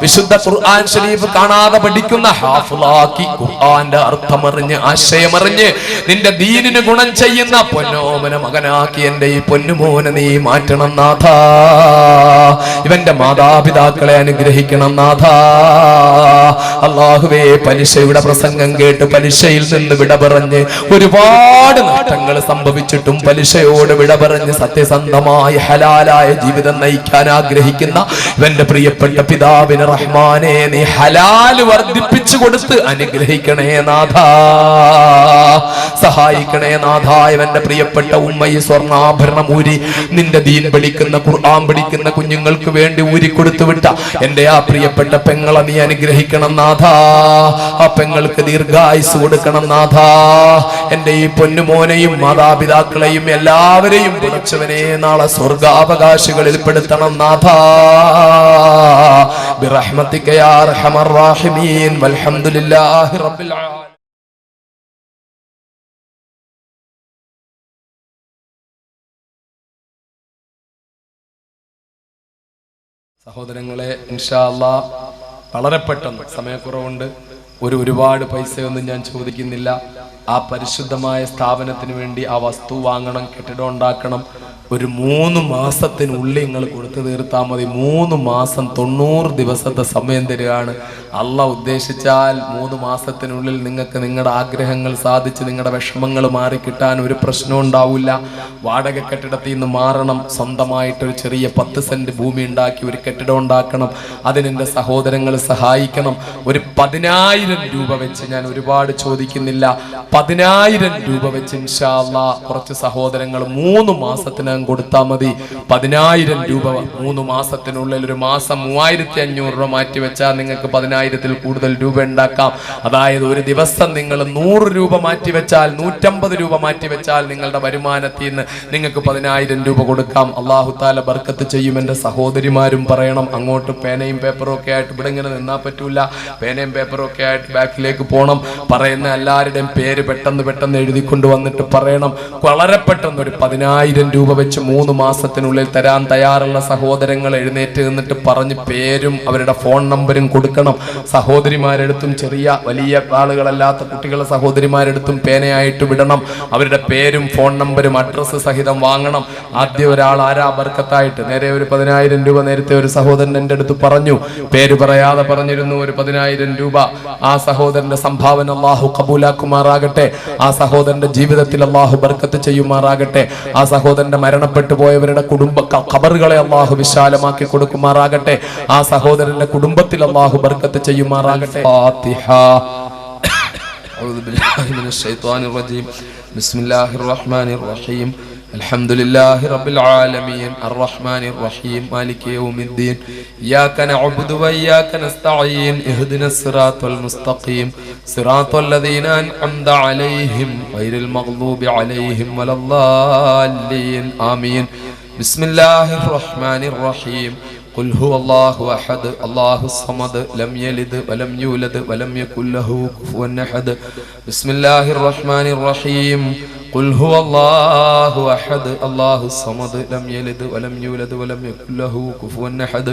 വിശുദ്ധ ഖുർആൻ ശരീഫ് കാണാതെ പഠിക്കുന്ന ഹാഫിളാക്കി ഖുർആന്റെ അർത്ഥമറിഞ്ഞ് ആശയമറിഞ്ഞ് നിന്റെ ദീനിന് ഗുണം ചെയ്യുന്ന പൊന്നോമന മകനാക്കി എന്റെ ഈ പൊന്നുമോനെ നീ മാറ്റണം നാഥാ. ഇവന്റെ മാതാപിതാക്കളെ അനുഗ്രഹിക്കണം നാഥാ. അല്ലാഹുവേ പലിശയുടെ പ്രസംഗം കേട്ട് പലിശയിൽ നിന്ന് വിട പറഞ്ഞ് ഒരുപാട് നഷ്ടങ്ങൾ സംഭവിച്ചിട്ടും പലിശയോട് വിട പറഞ്ഞ് സത്യസന്ധമായ ഹലാലായ ജീവിതം നയിക്കാൻ ആഗ്രഹിക്കുന്ന ഇവന്റെ പ്രിയപ്പെട്ട പിതാവിന് റഹ്മാനെ നീ ഹലാല് വർദ്ധിപ്പിച്ചു കൊടുത്ത് അനുഗ്രഹിക്കണേ നാഥ, സഹായിക്കണേ നാഥ. ഇവന്റെ പ്രിയപ്പെട്ട ഉമ്മയെ സ്വർണ്ണാഭരണം ഊരി നിന്റെ ദീൻ പഠിക്കുന്ന ഖുർആൻ പഠിക്കുന്ന കുഞ്ഞുങ്ങൾക്ക് വേണ്ടി ഊരിക്കൊടുത്തു വിട്ട എന്റെ ആ പ്രിയപ്പെട്ട പെങ്ങളെ നീ അനുഗ്രഹിക്കണം നാഥ. ആ പെങ്ങൾക്ക് ദീർഘായുസ് കൊടുക്കണം നാഥ. എന്റെ ഈ പൊന്നുമോനെയും മാതാപിതാക്കളെയും എല്ലാവരെയും പുലച്ചവനെ നാളെ സ്വർഗാവകാശികളിൽ പെടുത്തണം നാഥ. ബിറഹ്മതിക യാ അർഹമർ റഹീമീൻ. വൽഹംദുലില്ലാഹി റബ്ബിൽ ആലമീൻ. സഹോദരങ്ങളെ, ഇൻഷാ അല്ലാഹ് വളരെ പെട്ടെന്ന്, സമയക്കുറവുണ്ട്, ഒരുപാട് പൈസയൊന്നും ഞാൻ ചോദിക്കുന്നില്ല. ആ പരിശുദ്ധമായ സ്ഥാപനത്തിന് വേണ്ടി ആ വസ്തു വാങ്ങണം, കെട്ടിടം ഉണ്ടാക്കണം. ഒരു 3 മാസത്തിനുള്ളിൽ നിങ്ങൾ കൊടുത്തു തീർത്താൽ മതി. 3 മാസം 90 ദിവസത്തെ സമയം തരികയാണ്. അള്ളാഹ് ഉദ്ദേശിച്ചാൽ 3 മാസത്തിനുള്ളിൽ നിങ്ങൾക്ക് നിങ്ങളുടെ ആഗ്രഹങ്ങൾ സാധിച്ച് നിങ്ങളുടെ വിഷമങ്ങൾ മാറിക്കിട്ടാൻ ഒരു പ്രശ്നവും ഉണ്ടാവില്ല. വാടക കെട്ടിടത്തിൽ നിന്ന് മാറണം, സ്വന്തമായിട്ടൊരു ചെറിയ 10 സെന്റ് ഭൂമി ഉണ്ടാക്കി ഒരു കെട്ടിടം ഉണ്ടാക്കണം. അതിനെൻ്റെ സഹോദരങ്ങൾ സഹായിക്കണം. ഒരു 10,000 രൂപ വെച്ച്, ഞാൻ ഒരുപാട് ചോദിക്കുന്നില്ല, 10,000 രൂപ വെച്ച് ഇൻഷാ അല്ലാഹ് കുറച്ച് സഹോദരങ്ങൾ 3 മാസത്തിനകം കൊടുത്താൽ മതി. 10,000 രൂപ 3 മാസത്തിനുള്ളിൽ, ഒരു മാസം 3,500 രൂപ മാറ്റി വെച്ചാൽ നിങ്ങൾക്ക് 10,000-ൽ കൂടുതൽ രൂപ ഉണ്ടാക്കാം. അതായത് ഒരു ദിവസം നിങ്ങൾ 100 രൂപ മാറ്റി വെച്ചാൽ, 150 രൂപ മാറ്റി വെച്ചാൽ നിങ്ങളുടെ വരുമാനത്തിൽ നിന്ന് നിങ്ങൾക്ക് 10,000 രൂപ കൊടുക്കാം. അല്ലാഹു തആല ബർക്കത്ത് ചെയ്യും. എൻ്റെ സഹോദരിമാരും പറയണം, അങ്ങോട്ട് പേനയും പേപ്പറും ഒക്കെ ആയിട്ട് ഇവിടെ ഇങ്ങനെ നിന്നാൽ പറ്റൂല, പേനയും പേപ്പറും ഒക്കെ ആയിട്ട് ബാക്കിലേക്ക് പോകണം. പറയുന്ന എല്ലാവരുടെയും പേര് പെട്ടെന്ന് എഴുതിക്കൊണ്ട് വന്നിട്ട് പറയണം. വളരെ പെട്ടെന്ന് ഒരു 10,000 രൂപ വെച്ച് 3 മാസത്തിനുള്ളിൽ തരാൻ തയ്യാറുള്ള സഹോദരങ്ങൾ എഴുന്നേറ്റ് നിന്നിട്ട് പറഞ്ഞ് പേരും അവരുടെ ഫോൺ നമ്പരും കൊടുക്കണം. സഹോദരിമാരെടുത്തും, ചെറിയ വലിയ ആളുകളല്ലാത്ത കുട്ടികളെ സഹോദരിമാരെടുത്തും പേനയായിട്ട് വിടണം. അവരുടെ പേരും ഫോൺ നമ്പരും അഡ്രസ്സ് സഹിതം വാങ്ങണം. ആദ്യം ഒരാൾ ആരാ ബർക്കത്തായിട്ട് നേരെ ഒരു 10,000 രൂപ നേരത്തെ ഒരു സഹോദരൻ എൻ്റെ അടുത്ത് പറഞ്ഞു, പേര് പറയാതെ പറഞ്ഞിരുന്നു, ഒരു 10,000 രൂപ. ആ സഹോദരന്റെ സംഭാവന അല്ലാഹു കബൂലാക്കുമാറാകട്ടെ. ആ സഹോദരന്റെ ജീവിതത്തിൽ അല്ലാഹു ബർക്കത്ത് ചെയ്യുമാറാകട്ടെ. ആ സഹോദരന്റെ മരണപ്പെട്ടു പോയവരുടെ കുടുംബ ഖബറുകളെ അല്ലാഹു വിശാലമാക്കി കൊടുക്കുമാറാകട്ടെ. ആ സഹോദരന്റെ കുടുംബത്തിൽ അല്ലാഹു ബർക്കത്ത് ചെയ്യുമാറാകട്ടെ. ഫാത്തിഹ. അഊദു ബില്ലാഹി മിനശ് ശൈത്വാനിർ റജീം. ബിസ്മില്ലാഹിർ റഹ്മാനിർ റഹീം. അൽഹംദുലില്ലാഹി റബ്ബിൽ ആലമീൻ. അർറഹ്മാനിർ റഹീം. മാലികി യൗമിദ്ദീൻ. ഇയ്യാക നഅ്ബുദു വഇയ്യാക നസ്തഈൻ. ഇഹ്ദിനസ് സിറാത്തൽ മുസ്തഖീം. സിറാത്തൽ ലദീന അൻഅംത അലൈഹിം ഗൈറിൽ മഗ്ദൂബി അലൈഹിം വലദ്ദാല്ലീൻ. ആമീൻ. ബിസ്മില്ലാഹിർ റഹ്മാനിർ റഹീം. قل هو الله أحد الله الصمد لم يلد ولم يولد ولم يكن له كفوا أحد. بسم الله الرحمن الرحيم. قل هو الله أحد الله الصمد لم يلد ولم يولد ولم يكن له كفوا أحد.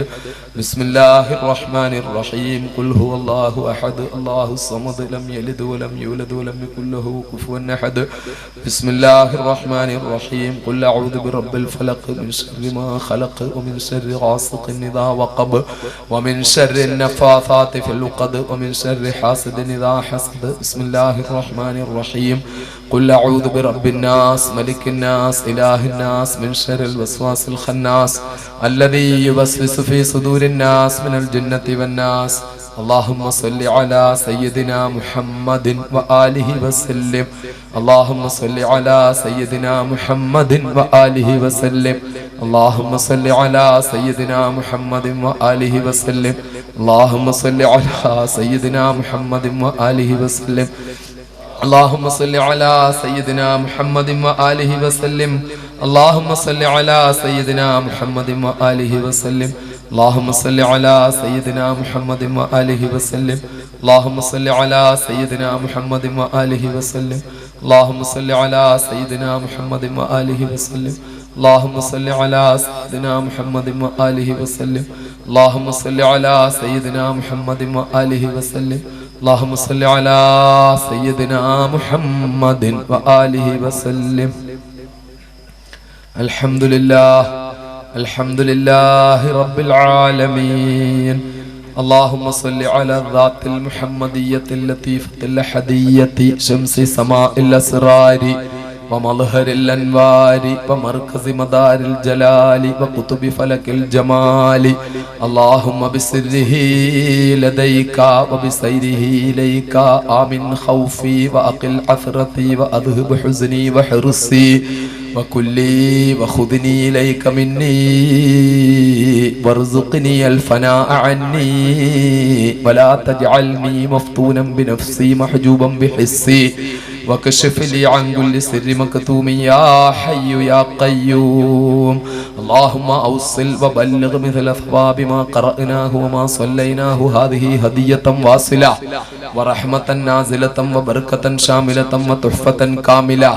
بسم الله الرحمن الرحيم. قل هو الله أحد الله الصمد لم يلد ولم يولد ولم يكن له كفوا أحد. بسم الله الرحمن الرحيم. قل أعوذ برب الفلق من شر ما خلق ومن شر غاسق إذا وقب ومن شر النفاثات في العقد ومن شر حاسد إذا حسد. بسم الله الرحمن الرحيم. قل أعوذ برب الناس ملك الناس إله الناس من شر الوسواس الخناس الذي يوسوس في صدور الناس من الجنة والناس. اللهم صل على سيدنا محمد وآله وسلم. اللهم صل على سيدنا محمد وآله وسلم. اللهم صل على سيدنا محمد وآله وسلم. اللهم صل على سيدنا محمد وآله وسلم. اللهم صل على سيدنا محمد وآله وسلم. اللهم صل على سيدنا محمد وآله وسلم. اللهم صل على سيدنا محمد وآله وسلم. اللهم صل على سيدنا محمد وآله وسلم. اللهم صل على سيدنا محمد وآله وسلم. اللهم صل على سيدنا محمد وآله وسلم. اللهم صل على سيدنا محمد وآله وسلم. اللهم صل على سيدنا محمد وآله وسلم. الحمد لله رب العالمين. اللهم صل على الذات المحمدية اللطيفة الأحدية شمس سماء الأسرار ومظهر الأنوار ومركز مدار الجلال وقطب فلك الجمال اللهم بسره لديك وبسيره إليك آمن خوفي وأقل عثرتي وأذهب حزني وحرصي وكلي وخذني إليك مني وارزقني الفناء عني ولا تجعلني مفتونا بنفسي محجوبا بحسي وكشف لي عن كل سر مكتوم يا حي يا قيوم اللهم أوصل وبلغ مثل ثواب ما قرأناه وما صليناه هذه هدية واصلة ورحمة نازلة وبركة شاملة وتحفة كاملة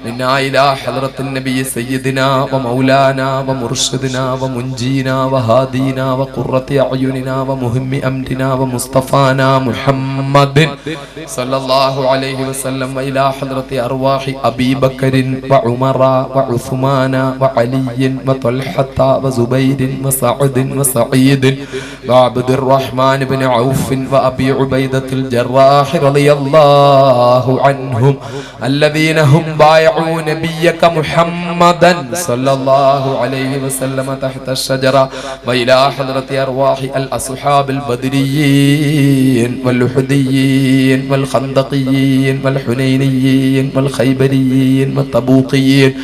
منا إلى حضرة النبي سيدنا ومولانا ومرشدنا ومنجينا وهادينا وقرة أعيننا ومهم أمرنا ومصطفانا محمد صلى الله عليه وسلم إلى حضرة أرواح أبي بكر وعمر وعثمان وعلي وطلحة وزبير وسعد وسعيد وعبد الرحمن بن عوف وأبي عبيدة الجراح رضي الله عنهم الذين هم بايعوا نبيك محمدا صلى الله عليه وسلم تحت الشجرة وإلى حضرة أرواح الأصحاب البدريين والأحديين والخندقيين والحنينيين والخيبريين والتبوقيين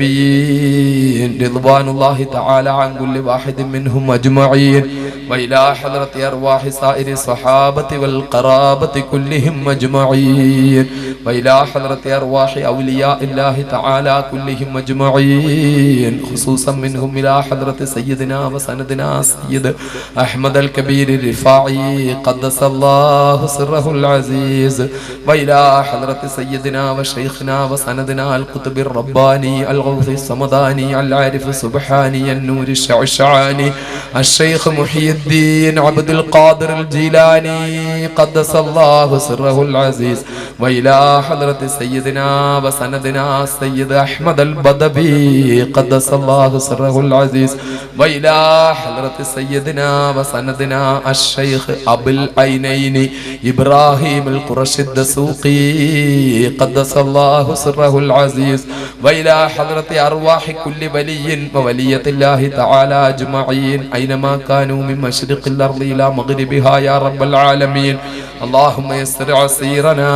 والحديبيين رضوان الله تعالى عن كل واحد منهم أجمعين وإلى حضرة أرواح سائر الصحابة والقرابة كلهم أجمعين وإلى حضرة أرواح أولياء الله تعالى كلهم أجمعين خصوصا منهم إلى حضرة سيدنا وسندنا سيد أحمد الكبير الرفاعي قدس الله سره العزيز وإلى حضرة سيدنا وشيخنا وسندنا القطب الرباني الغوث الصمداني العارف السبحاني النور الشعشعاني الشيخ محي الدين عبد القادر الجيلاني قدس الله سره العزيز وإلى حضرة سيدنا وسندنا السيد أحمد البدبي قدس الله سره العزيز وإلى حضرة سيدنا وسندنا الشيخ أبو العينين إبراهيم القرشي الدسوقي قدس الله سره العزيز وإلى حضرة أرواح كل ولي وولية الله تعالى أجمعين أينما كانوا من مشرق الأرض إلى مغربها يا رب العالمين اللهم يسر عسيرنا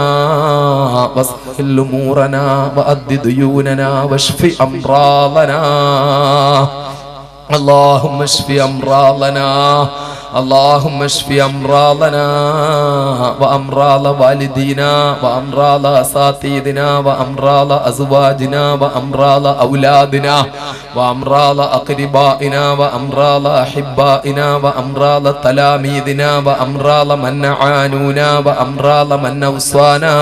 وسهل أمورنا وأد ديوننا واشف أمراضنا اللهم اشف أمراضنا اللهم اشف أمراضنا وأمراض والدينا وأمراض أساتذتنا وأمراض أزواجنا وأمراض أولادنا وأمراض أقربائنا وأمراض أحبائنا وأمراض تلاميذنا وأمراض من عانونا وأمراض من أوصانا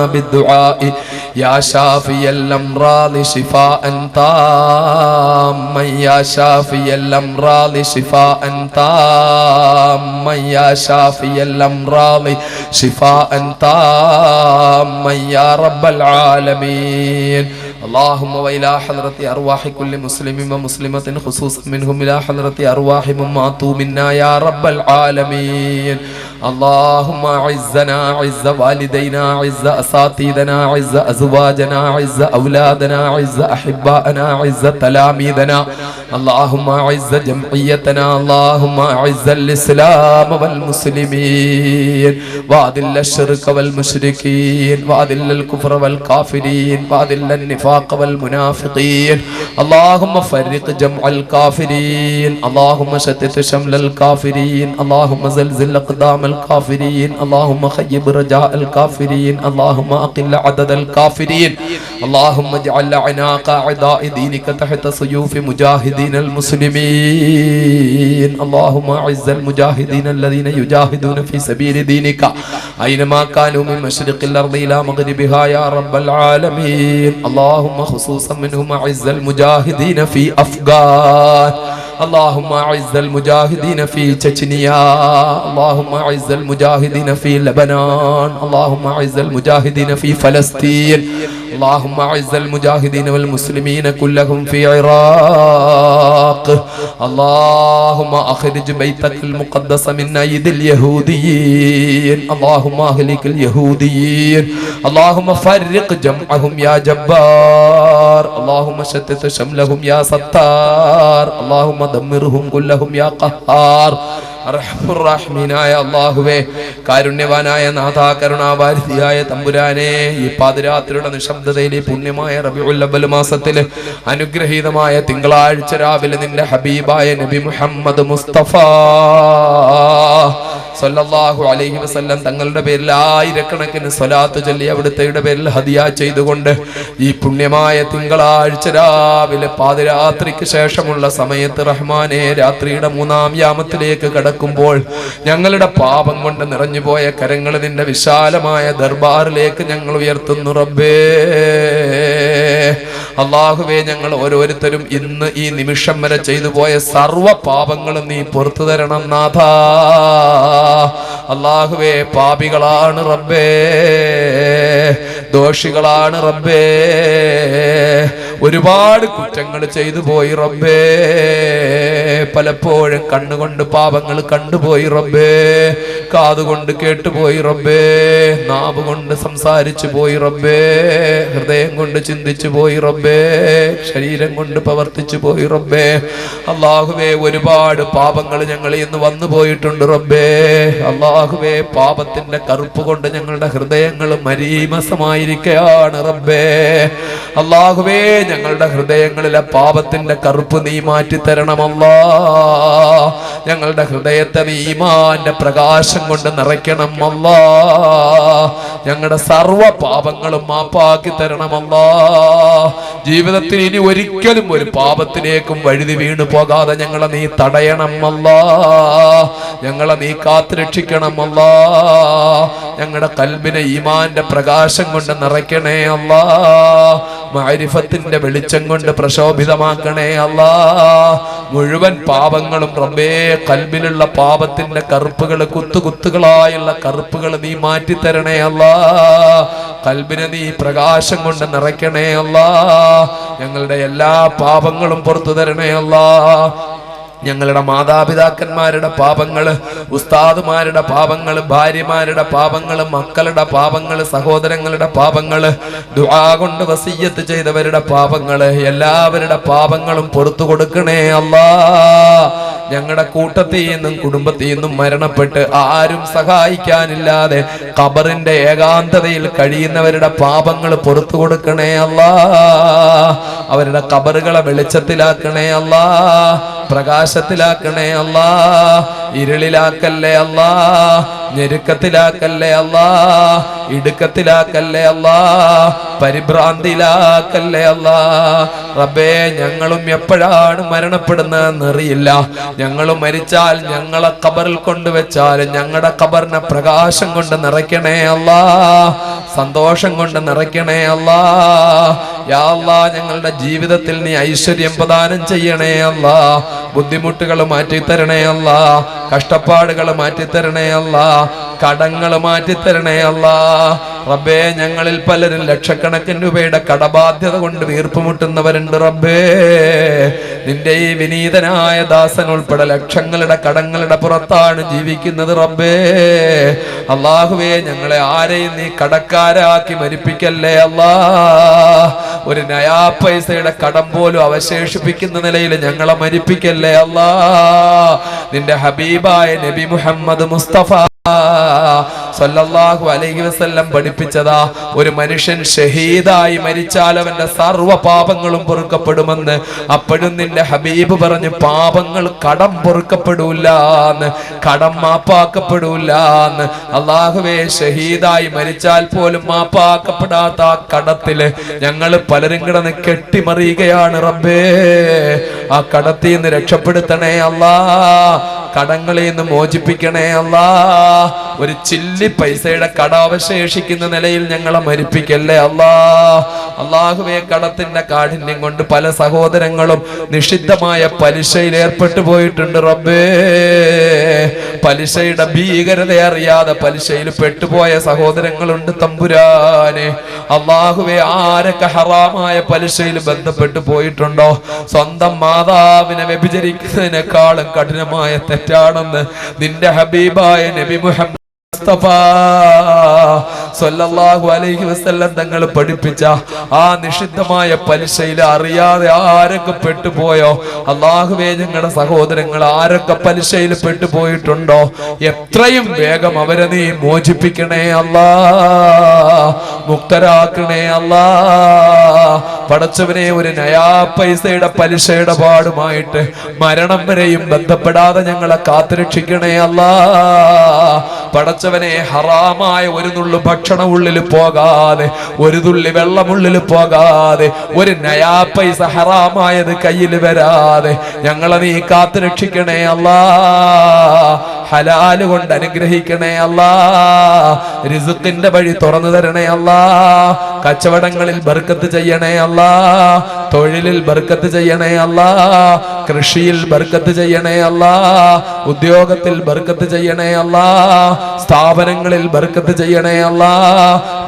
بالدعاء يا شافي الأمراض شفاء تاما يا شافي الأمراض شفاء تاما يا شافي الأمراض شفاء تاما يا رب العالمين اللهم وإلى حضرة أرواح كل مسلم ومسلمة خصوصا منهم إلى حضرة أرواح من ماتوا منا يا رب العالمين اللهم عزنا عز والدينا عز أساتذتنا عز أزواجنا عز أولادنا عز أحبائنا عز تلاميذنا اللهم عز جمعيتنا اللهم عز الإسلام والمسلمين وأذل الشرك والمشركين وأذل الكفر والكافرين وأذل النفاق والمنافقين اللهم فرق جمع الكافرين اللهم شتت شمل الكافرين اللهم زلزل أقدام الكافرين اللهم خيب رجاء الكافرين اللهم أقل عدد الكافرين اللهم اجعل عناق أعداء دينك تحت سيوف مجاهدين المسلمين اللهم أعز المجاهدين الذين يجاهدون في سبيل دينك أينما كانوا من مشرق الأرض إلى مغربها يا رب العالمين اللهم خصوصا منهم أعز المجاهدين في أفغان اللهم أعز المجاهدين في تشينيا اللهم أعز المجاهدين في لبنان اللهم أعز المجاهدين في فلسطين اللهم أعز المجاهدين والمسلمين كلهم في عراق اللهم أخرج بيتك المقدس من أيدي اليهوديين اللهم أهلك اليهوديين اللهم فرق جمعهم يا جبار اللهم شتت شملهم يا ستار اللهم دمرهم كلهم يا قهار അർഹമുർറഹീമായ അല്ലാഹുവേ കാരുണ്യവാനായ നാഥാ കരുണാവാരിധിയായ തമ്പുരാനെ ഈ പാതിരാത്രിയുടെ നിശബ്ദതയിൽ പുണ്യമായ റബീഉൽ അവ്വൽ മാസത്തിൽ അനുഗ്രഹീതമായ തിങ്കളാഴ്ച രാവിലെ നിന്റെ ഹബീബായ നബി മുഹമ്മദ് മുസ്തഫ സല്ലല്ലാഹു അലൈഹി വസല്ലം തങ്ങളുടെ പേരിൽ ആയിരക്കണക്കിന് സ്വലാത്ത് ചൊല്ലി അവിടുത്തെ പേരിൽ ഹദിയ ചെയ്തുകൊണ്ട് ഈ പുണ്യമായ തിങ്കളാഴ്ച രാവിലെ പാതിരാത്രിക്ക് ശേഷമുള്ള സമയത്ത് റഹ്മാനെ രാത്രിയുടെ 3-ാം യാമത്തിലേക്ക് കടക്കുമ്പോൾ ഞങ്ങളുടെ പാപം കൊണ്ട് നിറഞ്ഞുപോയ കരങ്ങൾ നിന്റെ വിശാലമായ ദർബാറിലേക്ക് ഞങ്ങൾ ഉയർത്തുന്നു റബ്ബേ അല്ലാഹുവേ ഞങ്ങൾ ഓരോരുത്തരും ഇന്ന് ഈ നിമിഷം വരെ ചെയ്തു പോയ സർവ്വ പാപങ്ങളും നീ പുറത്തു തരണം നാഥാ അല്ലാഹുവേ പാപികളാണ് റബ്ബേ ദോഷികളാണ് റബ്ബേ ഒരുപാട് കുറ്റങ്ങൾ ചെയ്തു പോയി റബ്ബേ പലപ്പോഴും കണ്ണുകൊണ്ട് പാപങ്ങൾ കണ്ടുപോയി റബ്ബേ കാതുകൊണ്ട് കേട്ടുപോയി റബ്ബേ നാവ് കൊണ്ട് സംസാരിച്ചു പോയി റബ്ബേ ഹൃദയം കൊണ്ട് ചിന്തിച്ചു പോയി റബ്ബേ ശരീരം കൊണ്ട് പ്രവർത്തിച്ചു പോയി റബ്ബേ അല്ലാഹുവേ ഒരുപാട് പാപങ്ങൾ ഞങ്ങൾ ഇന്ന് വന്നു പോയിട്ടുണ്ട് റബ്ബേ അല്ലാഹുവേ പാപത്തിന്റെ കറുപ്പ് കൊണ്ട് ഞങ്ങളുടെ ഹൃദയങ്ങൾ മരീമസമായിരിക്കുകയാണ് റബ്ബേ അല്ലാഹുവേ ഞങ്ങളുടെ ഹൃദയങ്ങളിലെ പാപത്തിന്റെ കറുപ്പ് നീ മാറ്റി തരണമല്ലാ ഞങ്ങളുടെ ഹൃദയത്തെ നീ ഈമാന്റെ പ്രകാശം കൊണ്ട് നിറയ്ക്കണം അല്ലാ ഞങ്ങളുടെ സർവ്വ പാപങ്ങളും മാപ്പാക്കി തരണമല്ലാ ജീവിതത്തിൽ ഇനി ഒരിക്കലും ഒരു പാപത്തിലേക്കും വഴുതി വീണു പോകാതെ ഞങ്ങളെ നീ തടയണം അല്ലാ ഞങ്ങളെ നീ കാത്തുരക്ഷിക്കണം അല്ലാ ഞങ്ങളുടെ കൽബിനെ ഈമാന്റെ പ്രകാശം കൊണ്ട് നിറയ്ക്കണേ അല്ലാ മഅരിഫത്തിന്റെ വെളിച്ചം കൊണ്ട് പ്രശോഭിതമാക്കണേ അല്ലാ മുഴുവൻ പാപങ്ങളും റബ്ബേ കൽബിലുള്ള പാപത്തിന്റെ കറുപ്പുകൾ കുത്തുകുത്തുകളായുള്ള കറുപ്പുകൾ നീ മാറ്റിത്തരണേ അല്ലാ കൽബിനെ നീ പ്രകാശം കൊണ്ട് നിറയ്ക്കണേ അല്ലാ ഞങ്ങളുടെ എല്ലാ പാപങ്ങളും പുറത്തു തരണേ അല്ലാ ഞങ്ങളുടെ മാതാപിതാക്കന്മാരുടെ പാപങ്ങള് ഉസ്താദുമാരുടെ പാപങ്ങള് ഭാര്യമാരുടെ പാപങ്ങള് മക്കളുടെ പാപങ്ങള് സഹോദരങ്ങളുടെ പാപങ്ങള് ദുആ കൊണ്ട് വസിയ്യത്ത് ചെയ്തവരുടെ പാപങ്ങള് എല്ലാവരുടെ പാപങ്ങളും പുറത്തു കൊടുക്കണേ അല്ലാ ഞങ്ങളുടെ കൂട്ടത്തിൽ നിന്നും കുടുംബത്തിൽ നിന്നും മരണപ്പെട്ട് ആരും സഹായിക്കാനില്ലാതെ ഖബറിന്റെ ഏകാന്തതയിൽ കഴിയുന്നവരുടെ പാപങ്ങൾ പുറത്തു കൊടുക്കണേ അല്ലാ അവരുടെ ഖബറുകളെ വെളിച്ചത്തിലാക്കണേ അല്ലാ പ്രകാശത്തിലാക്കണേ അല്ലാ ഇരുളിലാക്കല്ലേ അല്ലാ ഞെരുക്കത്തിലാക്കല്ലേ അല്ലാ ഇടുക്കത്തിലാക്കല്ലേ അല്ലാ പരിഭ്രാന്തിയിലാക്കല്ലേ അല്ലാ റബ്ബേ ഞങ്ങളും എപ്പോഴാണ് മരണപ്പെടുന്നതെന്ന് അറിയില്ല ഞങ്ങളും മരിച്ചാൽ ഞങ്ങളെ ഖബറിൽ കൊണ്ടുവച്ചാൽ ഞങ്ങളുടെ ഖബറിനെ പ്രകാശം കൊണ്ട് നിറയ്ക്കണേ അല്ലാ സന്തോഷം കൊണ്ട് നിറയ്ക്കണേ അല്ലാ യാ അല്ലാ ഞങ്ങളുടെ ജീവിതത്തിൽ നീ ഐശ്വര്യം പ്രദാനം ചെയ്യണേ അല്ലാ ബുദ്ധിമുട്ടുകൾ മാറ്റിത്തരണേ അല്ലാ കഷ്ടപ്പാടുകൾ മാറ്റിത്തരണേ അല്ലാ കടങ്ങൾ മാറ്റിത്തരണേ അല്ലാ റബ്ബേ ഞങ്ങളിൽ പലരും ലക്ഷക്കണക്കിന് രൂപയുടെ കടബാധ്യത കൊണ്ട് വീർപ്പുമുട്ടുന്നവരുണ്ട് റബ്ബേ നിന്റെ ഈ വിനീതനായ ദാസൻ ഉൾപ്പെടെ ലക്ഷങ്ങളുടെ കടങ്ങളുടെ പുറത്താണ് ജീവിക്കുന്നത് റബ്ബേ അല്ലാഹുവേ ഞങ്ങളെ ആരെയും നീ കടക്കാരാക്കി മരിപ്പിക്കല്ലേ അല്ലാ ഒരു നയാ പൈസയുടെ കടം പോലും അവശേഷിപ്പിക്കുന്ന നിലയിൽ ഞങ്ങളെ മരിപ്പിക്കല്ലേ അല്ലാ നിന്റെ ഹബീബായ നബി മുഹമ്മദ് മുസ്തഫ സല്ലല്ലാഹു അലൈഹി വസല്ലം പഠിപ്പിച്ചതാ ഒരു മനുഷ്യൻ ഷഹീദായി മരിച്ചാൽ അവന്റെ സർവ്വ പാപങ്ങളും പൊറുക്കപ്പെടുമെന്ന് അപ്പോഴും നിന്റെ ഹബീബ് പറഞ്ഞു പാപങ്ങൾ കടം പൊറുക്കപ്പെടൂല്ലാന്ന് കടം മാപ്പാക്കപ്പെടൂല്ലാന്ന് അല്ലാഹുവേ ഷഹീദായി മരിച്ചാൽ പോലും മാപ്പാക്കപ്പെടാത്ത ആ കടത്തില് ഞങ്ങൾ പലരും കിടന്ന് കെട്ടിമറിയുകയാണ് റബ്ബേ ആ കടത്തിൽ നിന്ന് രക്ഷപ്പെടുത്തണേ അല്ലാ കടങ്ങളിൽ നിന്ന് മോചിപ്പിക്കണേ അല്ലാ ഒരു ചില്ലി പൈസയുടെ കട അവശേഷിക്കുന്ന നിലയിൽ ഞങ്ങളെ മരിപ്പിക്കല്ലേ അള്ളാഹുവേ, കടത്തിന്റെ കാഠിന്യം കൊണ്ട് പല സഹോദരങ്ങളും നിഷിദ്ധമായ പലിശയിൽ ഏർപ്പെട്ടു പോയിട്ടുണ്ട് റബ്ബേ. പലിശയുടെ ഭീകരത അറിയാതെ പലിശയിൽ പെട്ടുപോയ സഹോദരങ്ങളുണ്ട് തമ്പുരാനെ. അള്ളാഹുവേ, ആരൊക്കെ ഹറാമായ പലിശയിൽ ബന്ധപ്പെട്ടു പോയിട്ടുണ്ടോ, സ്വന്തം മാതാവിനെ വ്യഭിചരിക്കുന്നതിനേക്കാളും കഠിനമായ തെറ്റാണെന്ന് നിന്റെ ഹബീബായ നബി മുഹമ്മദ് സല്ലല്ലാഹു അലൈഹി വസല്ലം തങ്ങൾ പഠിപ്പിച്ച ആ നിഷിദ്ധമായ പലിശയിൽ അറിയാതെ ആരൊക്കെ പെട്ടുപോയോ അല്ലാഹുവേ, ഞങ്ങളുടെ സഹോദരങ്ങൾ ആരൊക്കെ പലിശയിൽ പെട്ടുപോയിട്ടുണ്ടോ എത്രയും വേഗം അവരെ നീ മോചിപ്പിക്കണേ അല്ലാ, മുക്തരാക്കണേ അല്ലാ. പടച്ചവനെ, ഒരു നയാ പൈസയുടെ പലിശയുടെ പാടുമായിട്ട് മരണം വരെയും ബന്ധപ്പെടാതെ ഞങ്ങളെ കാത്തുരക്ഷിക്കണേ അല്ലാ. പടച്ചവനെ, ഹറാമായ ഒരു നുള്ളു ഭക്ഷണം ഉള്ളിൽ പോകാതെ, ഒരു തുള്ളി വെള്ളം ഉള്ളിൽ പോകാതെ, ഒരു നയാ പൈസ ഹറാമായത് കയ്യിൽ വരാതെ ഞങ്ങളെ നീ കാത്തുരക്ഷിക്കണേ അല്ലാ. ഹലാല് കൊണ്ട് അനുഗ്രഹിക്കണേ അല്ലാ. റിസ്ഖിന്റെ വഴി തുറന്നു തരണേ അല്ലാ. കച്ചവടങ്ങളിൽ ബർക്കത്ത് ചെയ്യണേ അല്ലാ. തൊഴിലിൽ ബർക്കത്ത് ചെയ്യണേ അല്ലാ. കൃഷിയിൽ ബർക്കത്ത് ചെയ്യണേ അല്ലാ. ഉദ്യോഗത്തിൽ ബർക്കത്ത് ചെയ്യണേ അല്ലാ. സ്ഥാപനങ്ങളിൽ ബർക്കത്ത് ചെയ്യണേ അല്ലാ.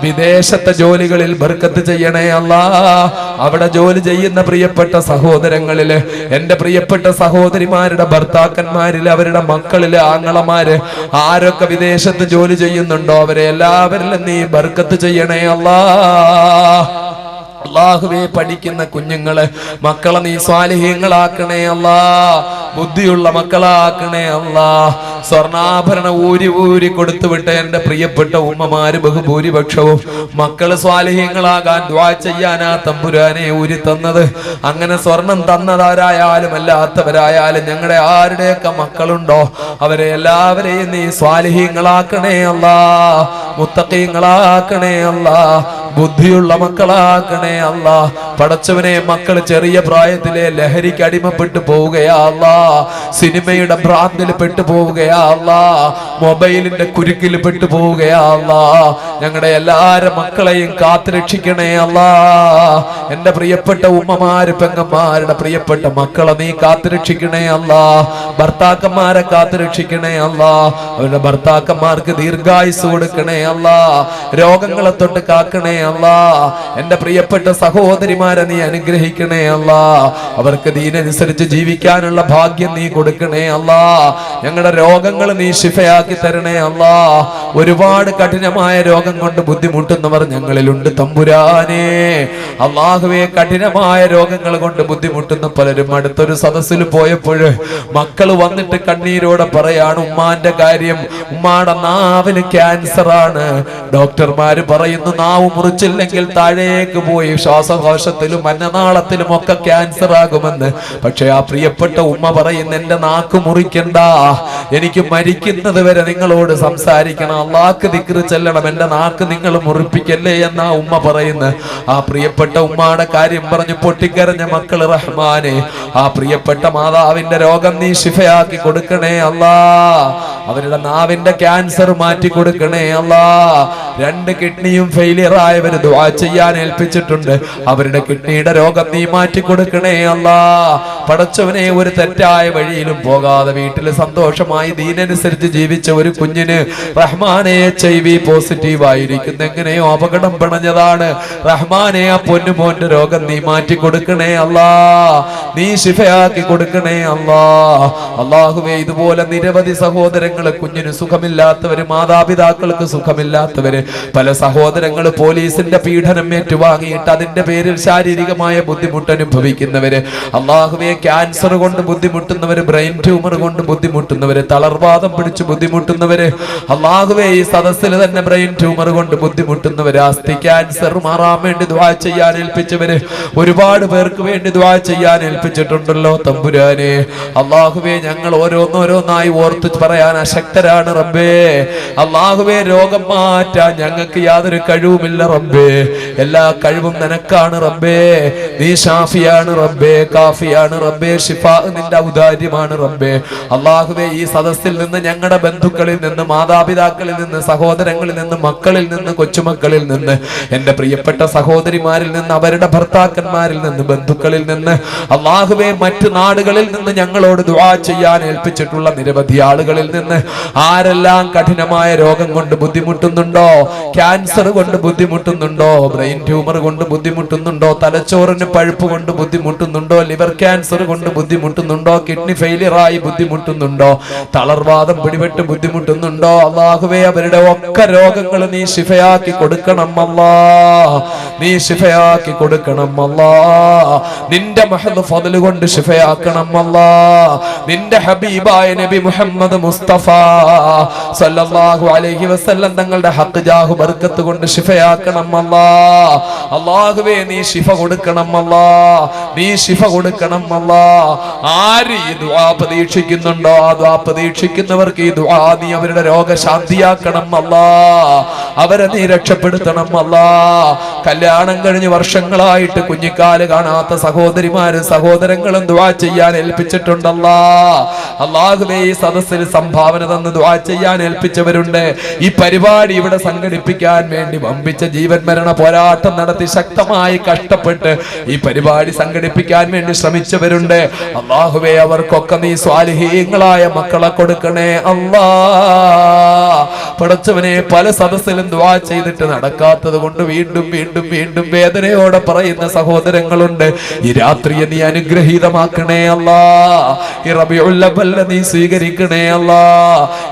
വിദേശത്തെ ജോലികളിൽ ബർക്കത്ത് ചെയ്യണേ അല്ലാ. അവിടെ ജോലി ചെയ്യുന്ന പ്രിയപ്പെട്ട സഹോദരങ്ങളില്, എന്റെ പ്രിയപ്പെട്ട സഹോദരിമാരുടെ ഭർത്താക്കന്മാരില്, അവരുടെ മക്കളില്, ആങ്ങളമാര് ആരൊക്കെ വിദേശത്ത് ജോലി ചെയ്യുന്നുണ്ടോ അവരെ എല്ലാവരിലും നീ ബർക്കത്ത് ചെയ്യണേ അല്ലാ. അല്ലാഹുവേ, പഠിക്കുന്ന കുഞ്ഞുങ്ങള് മക്കളെ നീ സ്വാലിഹീങ്ങളാക്കണേ അല്ലാ. ബുദ്ധിയുള്ള മക്കളാക്കണേ അല്ലാ. സ്വർണ്ണാഭരണം ഊരി ഊരി കൊടുത്തുവിട്ട എന്റെ പ്രിയപ്പെട്ട ഉമ്മമാര് ബഹുഭൂരിപക്ഷവും മക്കള് സ്വാലിഹീങ്ങളാകാൻ ദുആ ചെയ്യാനാ തമ്പുരാനെ ഊരി തന്നത്. അങ്ങനെ സ്വർണം തന്നവരായാലും അല്ലാത്തവരായാലും ഞങ്ങളുടെ ആരുടെയൊക്കെ മക്കളുണ്ടോ അവരെ എല്ലാവരെയും നീ സ്വാലിഹീങ്ങളാക്കണേ അല്ലാ, മുത്തഖീങ്ങളാക്കണേ അല്ലാ, ബുദ്ധിയുള്ള മക്കളാക്കണേ അല്ലാ. പടച്ചവനെ, മക്കൾ ചെറിയ പ്രായത്തിലെ ലഹരിക്ക് അടിമപ്പെട്ടു പോവുകയാ അല്ലാ, സിനിമയുടെ ഭ്രാന്തിൽ പെട്ടു പോവുകയാ അല്ലാ, മൊബൈലിന്റെ കുരുക്കിൽ പെട്ടു പോവുകയാ അല്ലാ. ഞങ്ങളുടെ എല്ലാവരും മക്കളെയും കാത്തുരക്ഷിക്കണേ അല്ലാ. എന്റെ പ്രിയപ്പെട്ട ഉമ്മമാര് പെങ്ങന്മാരുടെ പ്രിയപ്പെട്ട മക്കളെ നീ കാത്തുരക്ഷിക്കണേ അല്ലാ. ഭർത്താക്കന്മാരെ കാത്തുരക്ഷിക്കണേ അല്ലാ. അവരുടെ ഭർത്താക്കന്മാർക്ക് ദീർഘായുസ് കൊടുക്കണേ അല്ലാ. രോഗങ്ങളെ തൊട്ട് കാക്കണേ അല്ലാ. എന്റെ പ്രിയപ്പെട്ട സഹോദരിമാരെ നീ അനുഗ്രഹിക്കണേ അല്ലാ. അവർക്ക് ദീനനുസരിച്ച് ജീവിക്കാനുള്ള ഭാഗ്യം നീ കൊടുക്കണേ അല്ലാ. ഞങ്ങളുടെ രോഗങ്ങൾ നീ ശിഫയാക്കി തരണേ അല്ലാ. ഒരുപാട് കഠിനമായ രോഗം കൊണ്ട് ബുദ്ധിമുട്ടുന്നവർ ഞങ്ങളിലുണ്ട് തമ്പുരാനെ. അല്ലാഹുവേ, കഠിനമായ രോഗങ്ങൾ കൊണ്ട് ബുദ്ധിമുട്ടുന്ന പലരും അടുത്തൊരു സദസ്സിൽ പോയപ്പോൾ മക്കള് വന്നിട്ട് കണ്ണീരോടെ പറയാണ് ഉമ്മാന്റെ കാര്യം, ഉമ്മാടെ നാവിന് ക്യാൻസർ ആണ്, ഡോക്ടർമാര് പറയുന്നു നാവ് മുറിച്ചില്ലെങ്കിൽ താഴേക്ക് പോയി ശ്വാസകോശത്തിലും അന്നനാളത്തിലും ഒക്കെ ക്യാൻസർ ആകുമെന്ന്. പക്ഷെ ആ പ്രിയപ്പെട്ട ഉമ്മ പറയുന്ന എന്റെ നാക്ക് മുറിക്കണ്ട, എനിക്ക് മരിക്കുന്നത് വരെ നിങ്ങളോട് സംസാരിക്കണം, അള്ളാഹ്ക്ക് ദിക്ർ ചെല്ലണം, എന്റെ നാക്ക് നിങ്ങൾ മുറിപ്പിക്കല്ലേ എന്നാ ഉമ്മ പറയുന്നു. ആ പ്രിയപ്പെട്ട ഉമ്മയുടെ കാര്യം പറഞ്ഞു പൊട്ടിക്കരഞ്ഞ മക്കള് റഹ്മാനെ, ആ പ്രിയപ്പെട്ട മാതാവിന്റെ രോഗം നീ ശിഫയാക്കി കൊടുക്കണേ അല്ലാ. അവരുടെ നാവിന്റെ ക്യാൻസർ മാറ്റി കൊടുക്കണേ അല്ലാ. 2 കിഡ്നിയും ഫെയിലിയർ ആയവര് ദുആ ചെയ്യാൻ ഏൽപ്പിച്ചിട്ടുണ്ട്. അവരുടെ കിഡ്നിയുടെ രോഗം നീ മാറ്റി കൊടുക്കണേ അല്ലാ. പടച്ചവനെ, ഒരു തെറ്റായ വഴിയിലും പോകാതെ വീട്ടിൽ സന്തോഷമായി ദീനനുസരിച്ച് ജീവിച്ച ഒരു കുഞ്ഞിന് റഹ്മാനെ HIV പോസിറ്റീവ് ആയിരിക്കുന്ന എങ്ങനെയോ അപകടം പിണഞ്ഞതാണ്. റഹ്മാനെ, ആ പൊന്നുമോന്റെ രോഗം നീ മാറ്റി കൊടുക്കണേ അല്ലാ. നീ ശിഫയാക്കി കൊടുക്കണേ അല്ലാ. അല്ലാഹുവേ, ഇതുപോലെ നിരവധി സഹോദരങ്ങള്, കുഞ്ഞിന് സുഖമില്ലാത്തവര്, മാതാപിതാക്കൾക്ക് സുഖമില്ലാത്തവര്, പല സഹോദരങ്ങൾ പോലീസിന്റെ പീഡനം ഏറ്റുവാങ്ങിയിട്ട് അതിന്റെ പേരിൽ ശാരീരികമായ ബുദ്ധിമുട്ട് അനുഭവിക്കുന്നവര്, അല്ലാഹുവേ, ക്യാൻസർ കൊണ്ട് ബുദ്ധിമുട്ടുന്നവര്, ബ്രെയിൻ ട്യൂമർ കൊണ്ട് ബുദ്ധിമുട്ടുന്നവര്, തളർവാദം പിടിച്ച് ബുദ്ധിമുട്ടുന്നവര്, അല്ലാഹുവേ, ഈ സദസ്സിൽ തന്നെ ബ്രെയിൻ ട്യൂമർ കൊണ്ട് ബുദ്ധിമുട്ടുന്നവര്, അസ്ഥി ക്യാൻസർ മാറാൻ വേണ്ടി ദുആ ചെയ്യാൻ ഏൽപ്പിച്ചവര്, ഒരുപാട് പേർക്ക് വേണ്ടി ദുആ ചെയ്യാൻ ഏൽപ്പിച്ചിട്ടുണ്ടല്ലോ തമ്പുരാനെ. അല്ലാഹുവേ, ഞങ്ങൾ ഓരോന്നോരോന്നായി ഓർത്ത് പറയാൻ അശക്തരാണ് റബ്ബേ. അല്ലാഹുവേ, രോഗം മാറ്റാൻ ഞങ്ങൾക്ക് യാതൊരു കഴിവുമില്ല റബ്ബേ. എല്ലാ കഴിവും നിനക്കാണ് റബ്ബേ. നീ ഷാഫിയാണ് റബ്ബേ, കാഫിയാണ് റബ്ബേ. ശിഫാ നിന്റെ ഔദാര്യമാണ് റബ്ബേ. അല്ലാഹുവേ, ഈ സദസ്സിൽ നിന്ന് ഞങ്ങളുടെ ബന്ധുക്കളിൽ നിന്ന്, മാതാപിതാക്കളിൽ നിന്ന്, സഹോദരങ്ങളിൽ നിന്ന്, മക്കളിൽ നിന്ന്, കൊച്ചുമക്കളിൽ നിന്ന്, എന്റെ പ്രിയപ്പെട്ട സഹോദരിമാരിൽ നിന്ന്, അവരുടെ ഭർത്താക്കന്മാരിൽ നിന്ന്, ബന്ധുക്കളിൽ നിന്ന്, അല്ലാഹുവേ, മറ്റു നാടുകളിൽ നിന്ന് ഞങ്ങളോട് ദുആ ചെയ്യാൻ ഏൽപ്പിച്ചിട്ടുള്ള നിരവധി ആളുകളിൽ നിന്ന് ആരെല്ലാം കഠിനമായ രോഗം കൊണ്ട് ബുദ്ധിമുട്ടുന്നുണ്ടോ, ക്യാൻസർ കൊണ്ട് ബുദ്ധിമുട്ടുന്നുണ്ടോ, ബ്രെയിൻ ട്യൂമർ കൊണ്ട് ബുദ്ധിമുട്ടുന്നുണ്ടോ, തലച്ചോറിന് പഴുപ്പ് കൊണ്ട് ബുദ്ധിമുട്ടുന്നുണ്ടോ, ലിവർ ക്യാൻസർ കൊണ്ട് ബുദ്ധിമുട്ടുന്നുണ്ടോ, കിഡ്നി ഫെയിലിയർ ആയി ബുദ്ധിമുട്ടുന്നുണ്ടോ, തളർവാദം പിടിപെട്ട് ബുദ്ധിമുട്ടുന്നുണ്ടോ, അല്ലാഹുവേ, അവരുടെ ഒക്കെ രോഗങ്ങൾ നീ ശിഫയാക്കി കൊടുക്കണം അല്ലാ. നീ ശിഫയാക്കി കൊടുക്കണം അല്ലാ. നിന്റെ മഹദ് ഫദ്ൽ കൊണ്ട് ശിഫയാക്കണം അല്ലാ. നിന്റെ ഹബീബായ നബി മുഹമ്മദ് മുസ്തഫ സല്ലല്ലാഹു അലൈഹി വസല്ലം തങ്ങളുടെ ഹഖ് ജാഹു ബർക്കത്ത് കൊണ്ട് ശിഫയാക്കണം അല്ലാ. അല്ലാഹുവേ, നീ ശിഫ കൊടുക്കണം അല്ലാ. നീ ശിഫ കൊടുക്കണം അല്ലാ. ആര് ഈ ദുആ പ്രതീക്ഷിക്കുന്നുണ്ടോ, ആ ദുആ പ്രതീക്ഷിക്കുന്നവർക്ക് ഈ ദുആ നീ അവരുടെ രോഗശാന്തിയാക്കണം അല്ലാ. അവരെ നീ രക്ഷപ്പെടുത്തണം അല്ലാ. കല്യാണം കഴിഞ്ഞ് വർഷങ്ങളായിട്ട് കുഞ്ഞിക്കാല് കാണാത്ത സഹോദരിമാരും സഹോദരങ്ങളും ദുആ ചെയ്യാൻ ഏൽപ്പിച്ചിട്ടുണ്ടല്ലാ. അല്ലാഹുവേ, ഈ സദസ്സിൽ സംഭാവന തന്ന് ദുആ ചെയ്യാൻ ഏൽപ്പിച്ചവരുണ്ട്. ഈ പരിപാടി ഇവിടെ സംഘടിപ്പിക്കാൻ വേണ്ടി വമ്പിച്ച ജീവൻ മരണ പോരാട്ടം നടത്തി ശക്തമായി കഷ്ടപ്പെട്ട് ഈ പരിപാടി സംഘടിപ്പിക്കാൻ വേണ്ടി ശ്രമിച്ചവരുണ്ട്. അല്ലാഹുവേ, അവർക്കൊക്കെ നീ സ്വാലിഹീങ്ങളായ മക്കളെ കൊടുക്കണേ അല്ലാ. പടച്ചവനെ, പല സദസ്സിലും ദുആ ചെയ്തിട്ട് നടക്കാത്തത് കൊണ്ട് വീണ്ടും വീണ്ടും വീണ്ടും വേദനയോടെ പറയുന്ന സഹോദരങ്ങളുണ്ട്. ഈ രാത്രിയെ നീ അനുഗ്രഹീതമാക്കണേ അല്ലാ. ഈ റബീഉൽ അവ്വൽ നീ സ്വീകരിക്കണേ അല്ലാ.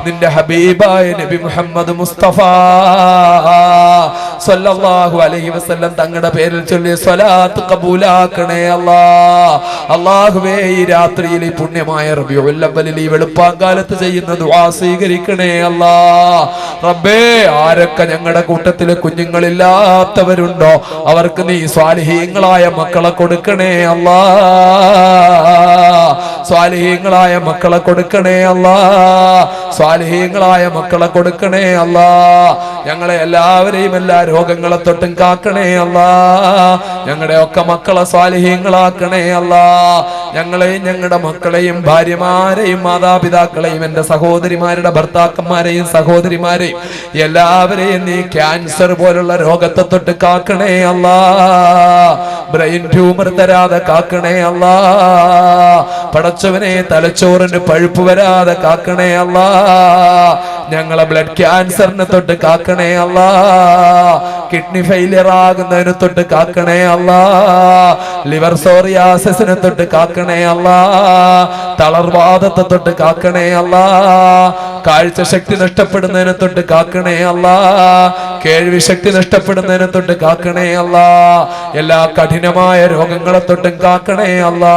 നിന്റെ ഹബീബായ നബി മുഹമ്മദ് മുസ്തഫ സല്ലല്ലാഹു അലൈഹി വസല്ലം തങ്ങളുടെ പേരിൽ ചൊല്ലിയ സ്വലാത്ത് കബൂലാക്കണേ അല്ലാ. അല്ലാഹുവേ, ഈ രാത്രിയിൽ ഈ പുണ്യമായ റബീഉൽ അവ്വലിൽ ഈ വെളുപ്പാങ്കാലത്ത് ചെയ്യുന്ന ദുആ സ്വീകരിക്കണേ അല്ലാ. റബ്ബേ, ആരൊക്കെ ഞങ്ങളുടെ കൂട്ടത്തിൽ കുഞ്ഞുങ്ങളില്ലാത്തവരുണ്ടോ അവർക്ക് നീ സ്വാലിഹീങ്ങളായ മക്കളെ കൊടുക്കണേ അല്ലാ. സ്വാലിഹീങ്ങളായ മക്കളെ കൊടുക്കണേ അല്ലാ. സ്വാലിഹീങ്ങളായ മക്കളെ കൊടുക്കണേ അല്ലാ. ഞങ്ങളെ എല്ലാവരെയും എല്ലാ രോഗങ്ങളെ തൊട്ടും കാക്കണേ അല്ലാ. ഞങ്ങളുടെ ഒക്കെ മക്കളെ സ്വാലിഹീങ്ങളാക്കണേ അല്ലാ. ഞങ്ങളെയും ഞങ്ങളുടെ മക്കളെയും ഭാര്യമാരെയും മാതാപിതാക്കളെയും എന്റെ സഹോദരിമാരുടെ ഭർത്താക്കന്മാരെയും സഹോദരിമാരെയും എല്ലാവരെയും നീ ക്യാൻസർ പോലുള്ള രോഗത്തെ തൊട്ട് കാക്കണേ അല്ലാ. ബ്രെയിൻ ട്യൂമർ തരാതെ കാക്കണേ അല്ലാ. പടച്ചവനെ, തലച്ചോറിന് പഴുപ്പ് വരാതെ കാക്കണേ അല്ലാ. ഞങ്ങളെ ബ്ലഡ് ക്യാൻസറിനെ തൊട്ട് കാക്കണേ അല്ലാ. കിഡ്നി ഫെയിലിയർ ആകുന്നതിനെ തൊട്ട് കാക്കണേ അല്ലാ. ലിവർ സോറിയാസിസിനെ തൊട്ട് കാക്കണേ അല്ലാ. തളർവാദത്തെ തൊട്ട് കാക്കണേ അല്ലാ. കാഴ്ച ശക്തി നഷ്ടപ്പെടുന്നതിനെ തൊട്ട് കാക്കണേ അല്ലാ. കേൾവി ശക്തി നഷ്ടപ്പെടുന്നതിനെ തൊട്ട് കാക്കണേ അല്ലാ. എല്ലാ കഠിനമായ രോഗങ്ങളെ തൊട്ടും കാക്കണേ അല്ലാ.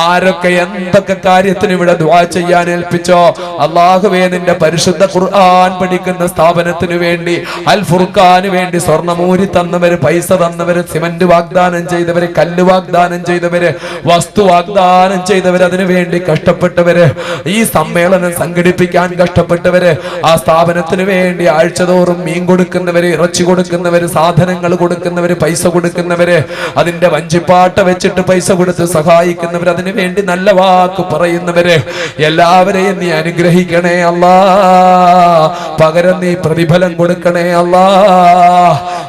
ആരൊക്കെ എന്തൊക്കെ കാര്യത്തിന് ഇവിടെ ദുആ ചെയ്യാൻ ഏൽപ്പിച്ചോ, അല്ലാഹുവേ, നിന്റെ പരിശുദ്ധ ഖുർആൻ പഠിക്കുന്ന സ്ഥാപനത്തിന് വേണ്ടി, അൽ ഫുർഖാന് വേണ്ടി സ്വർണ്ണമൂരി തന്നവര്, പൈസ തന്നവര്, സിമന്റ് വാഗ്ദാനം ചെയ്തവര്, കല്ല് വാഗ്ദാനം ചെയ്തവര്, വസ്തു വാഗ്ദാനം ചെയ്തവര്, അതിനു വേണ്ടി കഷ്ടപ്പെട്ടവര്, ഈ സമ്മേളനം സംഘടിപ്പിക്കാൻ കഷ്ടപ്പെട്ടവര്, ആ സ്ഥാപനത്തിന് വേണ്ടി ആഴ്ചതോറും മീൻ കൊടുക്കുന്നവര്, ഇറച്ചി കൊടുക്കുന്നവര്, സാധനങ്ങൾ കൊടുക്കുന്നവര്, പൈസ കൊടുക്കുന്നവര്, അതിന്റെ വഞ്ചിപ്പാട്ട വെച്ചിട്ട് പൈസ കൊടുത്ത് സഹായിക്കുന്നവര്, അതിനു വേണ്ടി നല്ല വാക്ക് പറയുന്നവര്, എല്ലാവരെയും നീ അനുഗ്രഹിക്കണേ അല്ലാ. പകരം നീ പ്രതിഫലം കൊടുക്കണേ അല്ലാ.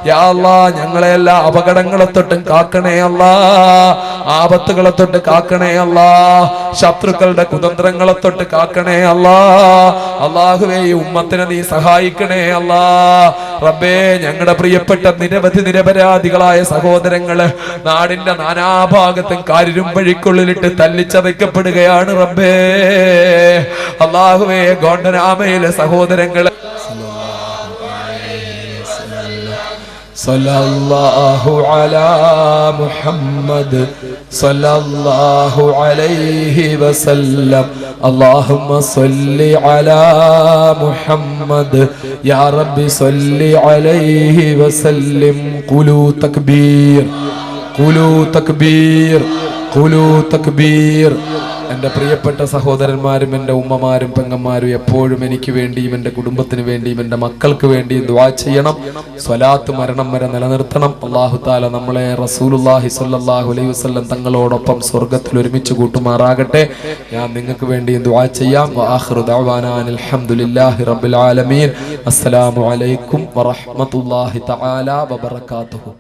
യാ അല്ലാ, ഞങ്ങളെ എല്ലാ അപകടങ്ങളെ തൊട്ടും കാക്കണേ അല്ലാ. ആപത്തുകളെ തൊട്ട് കാക്കണേ അല്ലാ. ശത്രുക്കളുടെ കുതന്ത്രങ്ങളെ തൊട്ട് കാക്കണേ അല്ലാ. അല്ലാഹുവേ, ഈ ഉമ്മത്തിനെ നീ സഹായിക്കണേ അല്ലാ. റബ്ബേ, ഞങ്ങളുടെ പ്രിയപ്പെട്ട നിരവധി നിരപരാധികളായ സഹോദരങ്ങള് നാടിന്റെ നാനാഭാഗത്തും കാരിരും വഴിക്കുള്ളിലിട്ട് തല്ലിച്ചതയ്ക്കപ്പെടുകയാണ് റബ്ബേ. അല്ലാഹുവേ, ഗോണ്ടനാമയിലെ സഹോദരങ്ങള് സല്ലല്ലാഹു അലാ മുഹമ്മദ് സല്ലല്ലാഹു അലൈഹി വസല്ലം. അല്ലാഹുമ്മ സ്വല്ലി അലാ മുഹമ്മദ് യാ റബ്ബി സ്വല്ലി അലൈഹി വസല്ലം. ഖുലൂ തക്ബീർ, ഖുലൂ തക്ബീർ, ഖുലൂ തക്ബീർ. എൻ്റെ പ്രിയപ്പെട്ട സഹോദരന്മാരും എൻ്റെ ഉമ്മമാരും പെങ്ങന്മാരും എപ്പോഴും എനിക്ക് വേണ്ടിയും എൻ്റെ കുടുംബത്തിന് വേണ്ടിയും എൻ്റെ മക്കൾക്ക് വേണ്ടിയും ദുആ ചെയ്യണം. സ്വലാത്ത് മരണം വരെ നിലനിർത്തണം. അല്ലാഹു തആല നമ്മളെ റസൂലുള്ളാഹി സ്വല്ലല്ലാഹു അലൈഹി വസല്ലം തങ്ങളോടൊപ്പം സ്വർഗ്ഗത്തിൽ ഒരുമിച്ച് കൂട്ടുമാറാകട്ടെ. ഞാൻ നിങ്ങൾക്ക് വേണ്ടിയും ദുആ ചെയ്യാം. വആഖിറു ദഅവാനാ അൽഹംദുലില്ലാഹി റബ്ബിൽ ആലമീൻ. അസ്സലാമു അലൈക്കും വറഹ്മത്തുള്ളാഹി തആല വബറകാതുഹു.